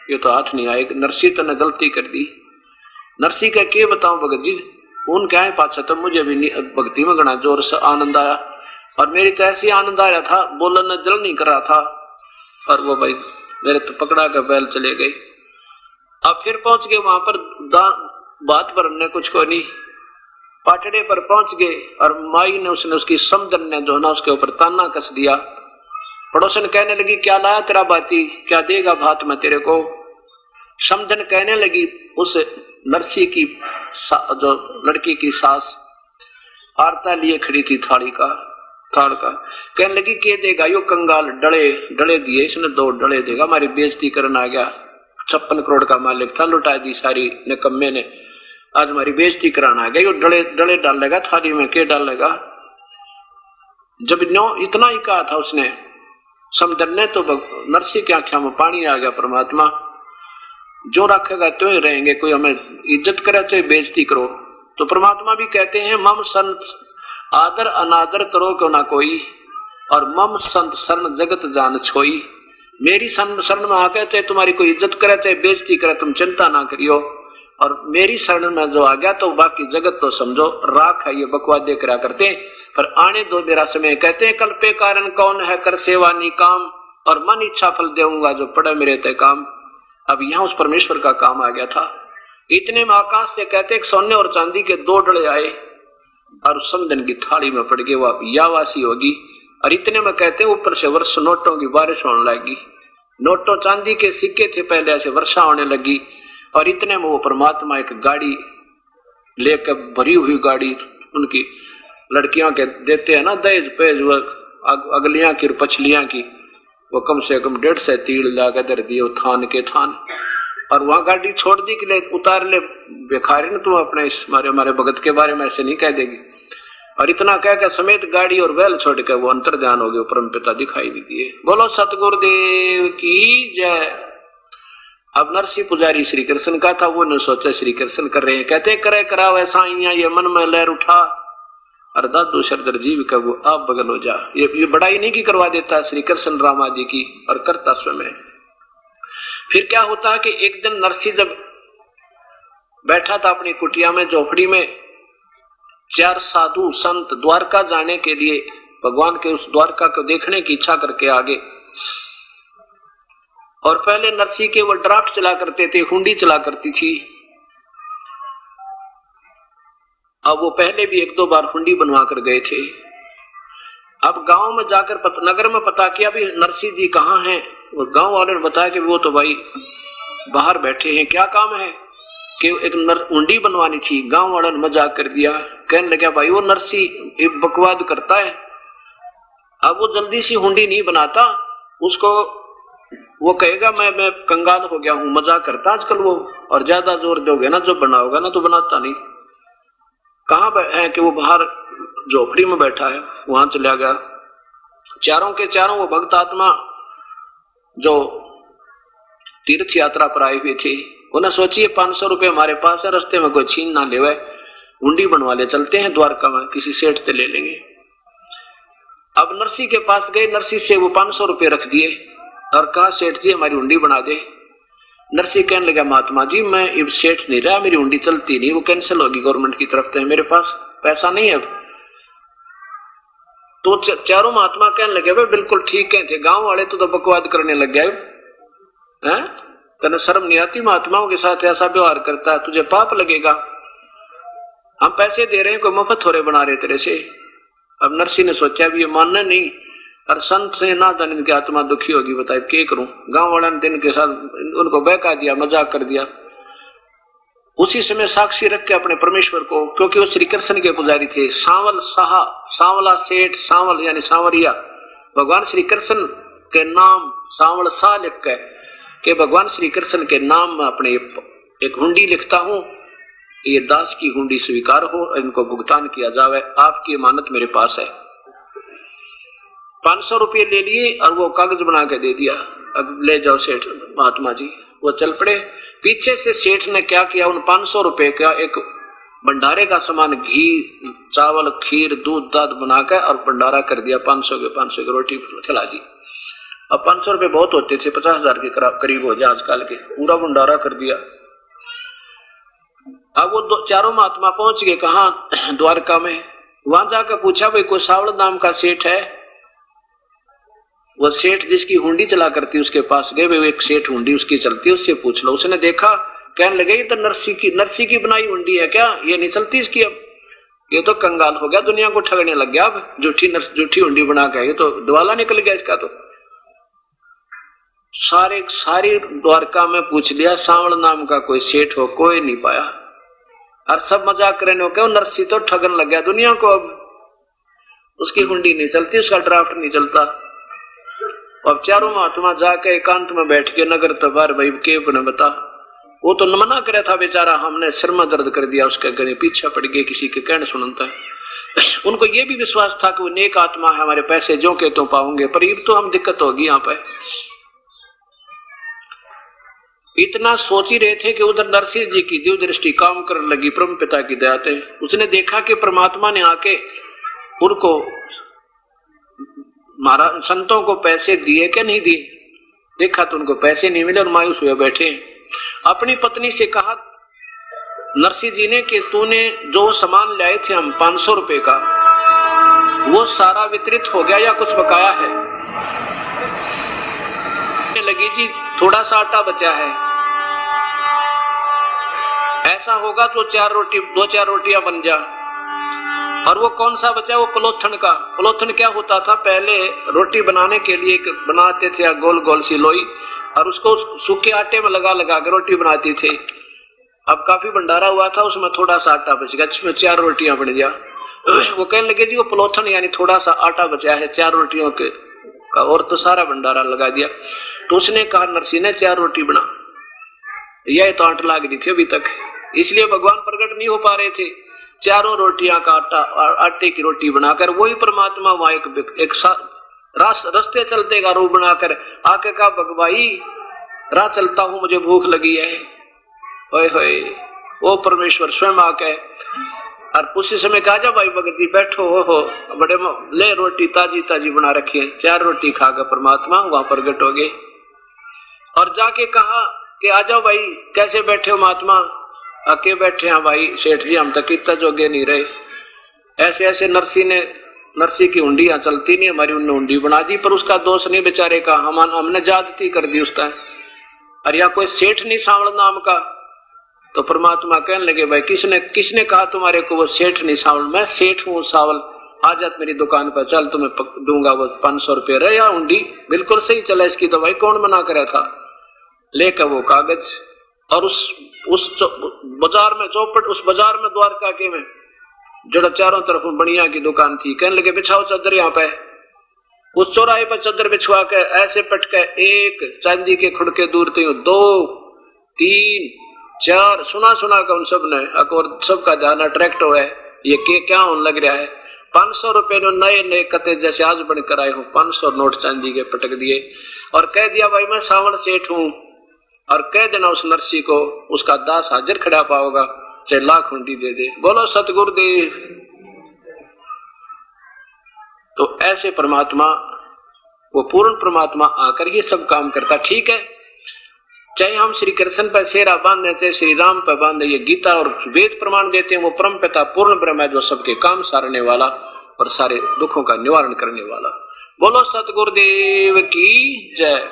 ये तो हाथ नहीं आए। नरसी तो ने गलती कर दी। नरसी का क्या बताऊं भगत जी, उनके आए पाछा तो मुझे भी भक्ति में गणा जोर से आनंद आया, और मेरी तो ऐसी आनंद आ रहा था, बोलने दिल नहीं कर रहा था। और वो भाई मेरे तो पकड़ा कर बैल चले गए। अब फिर पहुंच गए वहां पर, बात पर हमने कुछ को नहीं, पाटड़े पर पहुंच गए, और माई ने उसकी समदन ने जो ना उसके ऊपर ताना कस दिया। पड़ोसन कहने लगी, क्या लाया तेरा बाती, क्या देगा भात में तेरे को? समदन कहने लगी उस नरसी की जो लड़की की सास आरता लिए खड़ी थी थाल का। कहने लगी के देगा यो कंगाल, डले दिए इसने, 2 डले देगा, हमारी बेइज्जती करना आ गया। 56 करोड़ का मालिक था, लुटा दी सारी निकम्मे ने, आज हमारी बेइज्जती कराना आ गया। यो डले डालेगा थाली में, के डालेगा। जब न्यो इतना ही कहा था उसने समदर तो नरसी की आंखों में पानी आ गया। परमात्मा जो रखेगा तो ही रहेंगे, कोई हमें इज्जत करे चाहे बेइज्जती करो। तो परमात्मा भी कहते हैं मम संत आदर अनादर करो क्यों ना कोई, और मम संत शरण जगत जान छोई। मेरी शरण में आके चाहे तुम्हारी कोई इज्जत करे चाहे बेइज्जती करे, तुम चिंता ना करियो। और मेरी शरण में जो आ गया तो बाकी जगत तो समझो राख है, ये बकवादे करा करते। पर आने दो मेरा समय, कहते हैं कल पे कारण कौन है कर सेवा नी काम, और मन इच्छा फल देऊंगा जो पड़े मेरे तय काम। अब यहाँ उस परमेश्वर का काम आ गया था। इतने में आकाश से कहते हैं सोने और चांदी के 2 डले आए और समदन की थाली में पड़ गए, वो यावासी होगी। और इतने में कहते हैं ऊपर से वर्ष नोटों की बारिश होने लगी। नोटों चांदी के सिक्के थे पहले, ऐसे वर्षा होने लगी। और इतने में वो परमात्मा एक गाड़ी लेकर, भरी हुई गाड़ी, उनकी लड़कियों के देते हैं ना दहेज पेज, वो अगलियां की और पछलियां की, वो कम से कम 150 तीड़ लाकर दर दिए थान के थान। और वहां गाड़ी छोड़ दी कि ले उतार ले बेखारी न, तुम अपने इस हमारे भगत के बारे में ऐसे नहीं कह देगी। और इतना कह के समेत गाड़ी और बैल छोड़ के वो अंतर ध्यान हो गए, परम पिता दिखाई नहीं दिए। बोलो सतगुरुदेव की जय। अब नरसी पुजारी श्री कृष्ण का था, वो ने सोचा श्री कृष्ण कर रहे हैं, कहते करे कराओ ऐसा ये मन में लहर उठा। और दादू शरदर जीव का वो आप बगल हो जा, ये बड़ाई नहीं की करवा देता श्री कृष्ण राम आदि की, और करता स्वयं। फिर क्या होता है कि एक दिन नरसी जब बैठा था अपनी कुटिया में झोपड़ी में, 4 साधु संत द्वारका जाने के लिए भगवान के उस द्वारका को देखने की इच्छा करके आगे। और पहले नरसी के वो ड्राफ्ट चला करते थे, हुंडी चला करती थी। अब वो पहले भी 1-2 बार हुंडी बनवा कर गए थे। अब गांव में जाकर नगर में पता किया भी नरसी जी कहाँ हैं। और गांव वाले ने बताया कि वो तो भाई बाहर बैठे हैं। क्या काम है कि एक हुंडी बनवानी थी। गांव वालों ने मजाक कर दिया, कहने लगा भाई वो नरसी एक बकवाद करता है, अब वो जल्दी सी हुंडी नहीं बनाता, उसको वो कहेगा मैं कंगाल हो गया हूं, मजाक करता आजकल वो। और ज्यादा जोर दोगे ना जो बनाओगा ना तो बनाता नहीं। कहाँ है कि वो बाहर झोपड़ी में बैठा है, वहां चला गया। चारों के चारों वो भक्त आत्मा जो तीर्थ यात्रा पर आए हुए थे, उन्हें सोचिए 500 रुपए हमारे पास है, रास्ते में कोई छीन ना ले, हुंडी बनवा ले, चलते हैं द्वारका में, किसी सेठ से ले लेंगे। अब नरसी के पास गए, नरसी से वो 500 रुपए रख दिए और कहा सेठ जी हमारी हुंडी बना दे। नरसी कहने लगा महात्मा जी मैं अब सेठ नहीं रहा, मेरी हुंडी चलती नहीं, वो कैंसिल होगी गवर्नमेंट की तरफ से, मेरे पास पैसा नहीं है अब। तो चारों महात्मा कहने लगे वे बिल्कुल ठीक कहते, गांव वाले तो बकवाद करने लग गए हैं, तेने शर्म नहीं आती महात्माओं के साथ ऐसा व्यवहार करता है, तुझे पाप लगेगा, हम पैसे दे रहे हैं कोई मुफ्त हो रहे बना रहे तेरे से। अब नरसी ने सोचा भी ये मानना नहीं, और संत से ना जाने इनकी आत्मा दुखी होगी, बताए क्या करूं। गांव वाले ने दिन के साथ उनको बहका दिया, मजाक कर दिया। उसी समय साक्षी रख के अपने परमेश्वर को, क्योंकि वो श्री कृष्ण के पुजारी थे, सांवल साहा, सांवला सेठ, सांवल यानी सांवरिया, भगवान श्री कृष्ण के नाम सांवल शाह लिख के कि भगवान श्री कृष्ण के नाम में अपने एक हुंडी लिखता हूं, ये दास की हुंडी स्वीकार हो, इनको भुगतान किया जावे, आपकी अमानत मेरे पास है। 500 रुपये ले लिए और वो कागज बना के दे दिया, अब ले जाओ सेठ महात्मा जी। वो चल पड़े। पीछे से सेठ ने क्या किया, उन 500 रुपए का एक भंडारे का सामान, घी, चावल, खीर, दूध, दाद बनाकर और भंडारा कर दिया। 500 की रोटी खिला दी। अब 500 रुपए बहुत होते थे, 50,000 के करीब हो जाए आजकल के, पूरा भंडारा कर दिया। अब वो चारों महात्मा पहुंच गए कहा, द्वारका में। वहां जाकर पूछा भाई कोई सावल नाम का सेठ है। वो सेठ जिसकी हुंडी चला करती उसके पास गए, वे एक सेठ हुंडी उसकी चलती है, उससे पूछ लो। उसने देखा, कहने लगे ये तो नरसी की बनाई हुंडी है क्या, ये नहीं चलती इसकी, अब ये तो कंगाल हो गया, दुनिया को ठगने लग गया, अब झूठी हुंडी बना के, ये तो दिवाला निकल गया इसका। तो सारी द्वारका में पूछ लिया, सांवल नाम का कोई सेठ हो, कोई नहीं पाया। और सब मजाक करने हो, क्यों नरसी तो ठगन लग गया दुनिया को, अब उसकी हुंडी नहीं चलती, उसका ड्राफ्ट नहीं चलता। अब चारों महात्मा जाके एकांत में बैठ के नगर तबार भाई के ने बता, वो तो मना करे था बेचारा, हमने सिर में दर्द कर दिया, उसके गले पीछे पड़ गए, किसी के कहने सुनता है। उनको ये भी विश्वास था कि वो नेक आत्मा है, हमारे पैसे जो के तो पाऊंगे, पर ये तो हम दिक्कत होगी यहाँ पे। इतना सोच ही रहे थे कि उधर नरसिंह जी की दिव्य दृष्टि काम करने लगी परम पिता की दया से। उसने देखा कि परमात्मा ने आके उनको महाराज संतों को पैसे दिए क्या नहीं दिए, देखा तो उनको पैसे नहीं मिले और मायूस हुए बैठे। अपनी पत्नी से कहा नरसिंह जी ने कि तूने जो सामान लाए थे हम 500 रुपए का, वो सारा वितरित हो गया या कुछ बकाया है? लगी जी थोड़ा सा आटा बचा है, ऐसा होगा तो 2-4 रोटियां बन जा। और वो कौन सा बचा? वो पलोथन का। पलोथन क्या होता था, पहले रोटी बनाने के लिए बनाते थे गोल गोल सी लोई, और उसको सूखे आटे में लगा लगा के रोटी बनाती थे। अब काफी भंडारा हुआ था, उसमें थोड़ा सा आटा बच गया, जिसमें 4 रोटियां बन गया। वो कहने लगे जी वो पलोथन यानी थोड़ा सा आटा बचा है 4 रोटियों के का, और तो सारा भंडारा लगा दिया। तो उसने कहा नरसिंह ने 4 रोटी बना, यह तो आट लाग रही थी अभी तक, इसलिए भगवान प्रकट नहीं हो पा रहे थे। 4 रोटियां का आटे की रोटी बनाकर वही परमात्मा वहां एक रास्ते चलते का रूप बनाकर आके कहा भगवाई राह चलता हूं, मुझे भूख लगी है। ओए होए, वो परमेश्वर स्वयं आके और उसी समय कहा जा भाई भगत जी बैठो हो बड़े ले रोटी ताजी ताजी बना रखी है। 4 रोटी खाकर परमात्मा वहां प्रकट हो गए और जाके कहा कि आ जाओ भाई, कैसे बैठे हो महात्मा? आके बैठे हैं भाई सेठ जी, हम तक इतना जोगे नहीं रहे। ऐसे ऐसे नरसिंह की हुंडियां चलती नहीं, हमारी उन्होंने हुंडी बना दी, पर उसका दोष नहीं बेचारे का, हमने ज्यादती कर दी उसका। और या कोई सेठ नहीं सांवल नाम का, तो परमात्मा कहने लगे भाई किसने कहा तुम्हारे को वो सेठ नहीं सांवल? मैं सेठ हूँ सांवल, आ जा मेरी दुकान पर, चल तुम्हें दूंगा वो 500 रुपये रहे। या हुंडी बिल्कुल सही चला इसकी दवाई, कौन मना करा था? लेकर वो कागज और उस बाजार में उस बाजार में द्वारका के में जो चारों तरफ बढ़िया की दुकान थी, कहने लगे बिछाओ चादर यहाँ पे। उस चौराहे पर चादर बिछवा के ऐसे पटके 1 चांदी के खुड़के दूर थे 2 3 4 सुना का उन सब ने, और सबका ध्यान अट्रैक्ट हुआ है, ये क्या होने लग रहा है। 500 रुपए नए कते जैसे आज बनकर आए हो, 500 नोट चांदी के पटक दिए और कह दिया भाई मैं सांवल सेठ हूं, और कह देना उस नरसिंह को उसका दास हाजिर खड़ा पाओगा, चाहे लाख हुंडी दे दे। बोलो सतगुरुदेव। तो ऐसे परमात्मा, वो पूर्ण परमात्मा आकर ये सब काम करता। ठीक है, चाहे हम श्री कृष्ण पर सेरा बांधे, चाहे श्री राम पर बांधे, ये गीता और वेद प्रमाण देते हैं वो परम पिता पूर्ण ब्रह्म है, जो सबके काम सारने वाला और सारे दुखों का निवारण करने वाला। बोलो सतगुरुदेव की जय।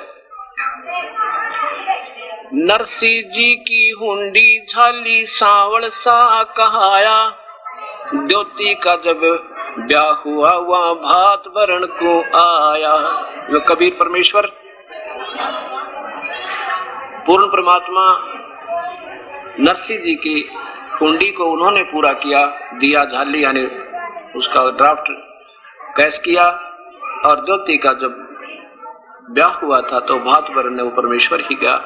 नरसिंह जी की हुंडी झाली सांवल सा कहाया, द्योती का जब ब्याह हुआ वहां भात भरण को आया। जो कबीर परमेश्वर पूर्ण परमात्मा नरसिंह जी की हुंडी को उन्होंने पूरा किया, दिया झाली यानी उसका ड्राफ्ट कैश किया, और द्योती का जब ब्याह हुआ था तो भात भरने वो परमेश्वर ही गया।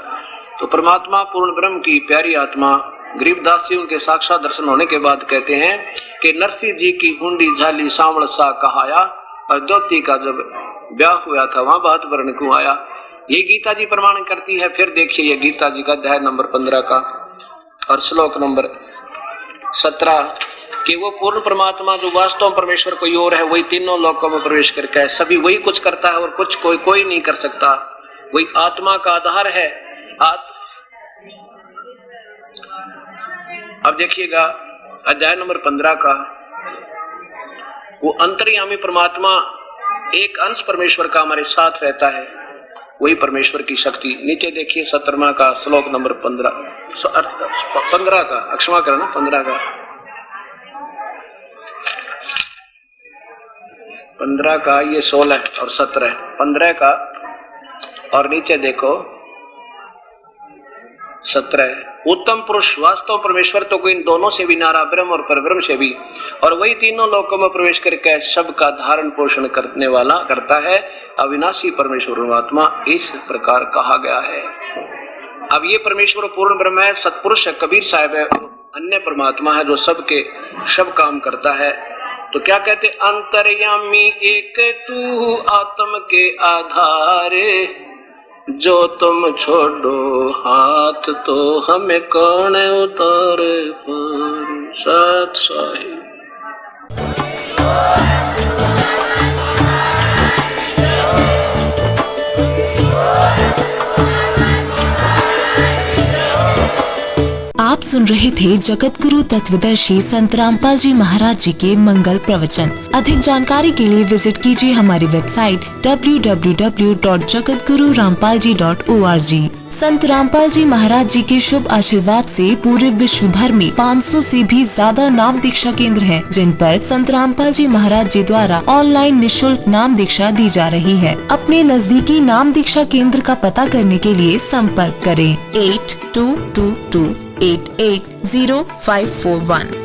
तो परमात्मा पूर्ण ब्रह्म की प्यारी आत्मा गरीबदास जी उनके साक्षात दर्शन होने के बाद कहते हैं कि नरसिंह जी की हुंडी झाली सांवल सा कहाया, और द्योती का जब ब्याह हुआ था वहां भात भरने को आया। ये गीता जी प्रमाण करती है। फिर देखिए ये गीता जी का अध्याय नंबर 15 का और श्लोक नंबर 17 कि वो पूर्ण परमात्मा जो वास्तव परमेश्वर कोई और है, वही तीनों लोकों में प्रवेश करके है, सभी वही कुछ करता है और कुछ कोई नहीं कर सकता। वही आत्मा का आधार है। अब देखिएगा अध्याय नंबर 15 का, वो अंतर्यामी परमात्मा एक अंश परमेश्वर का हमारे साथ रहता है, वही परमेश्वर की शक्ति। नीचे देखिए 17वां का श्लोक नंबर 15 का, क्षमा करना 15 का 15 का ये 16 और 17 15 का और नीचे देखो 17, उत्तम पुरुष वास्तव परमेश्वर तो कोई इन दोनों से भी नारा, ब्रह्म और परब्रह्म से भी, और वही तीनों लोकों में प्रवेश करके सबका धारण पोषण करने वाला करता है, अविनाशी परमेश्वर परमात्मा इस प्रकार कहा गया है। अब ये परमेश्वर पूर्ण ब्रह्म है, सतपुरुष है, कबीर साहब है, अन्य परमात्मा है जो सबके सब काम करता है। तो क्या कहते, अंतर्यामी एक तू आत्म के आधारे, जो तुम छोड़ो हाथ तो हमें कौन उतारे पर। सत साई। आप सुन रहे थे जगत गुरु तत्वदर्शी संत रामपाल जी महाराज जी के मंगल प्रवचन। अधिक जानकारी के लिए विजिट कीजिए हमारी वेबसाइट www.jagatgururampalji.org। संत रामपाल जी महाराज जी के शुभ आशीर्वाद से पूरे विश्व भर में 500 से भी ज्यादा नाम दीक्षा केंद्र हैं, जिन पर संत रामपाल जी महाराज जी द्वारा ऑनलाइन निशुल्क नाम दीक्षा दी जा रही है। अपने नजदीकी नाम दीक्षा केंद्र का पता करने के लिए संपर्क करें 8222880541।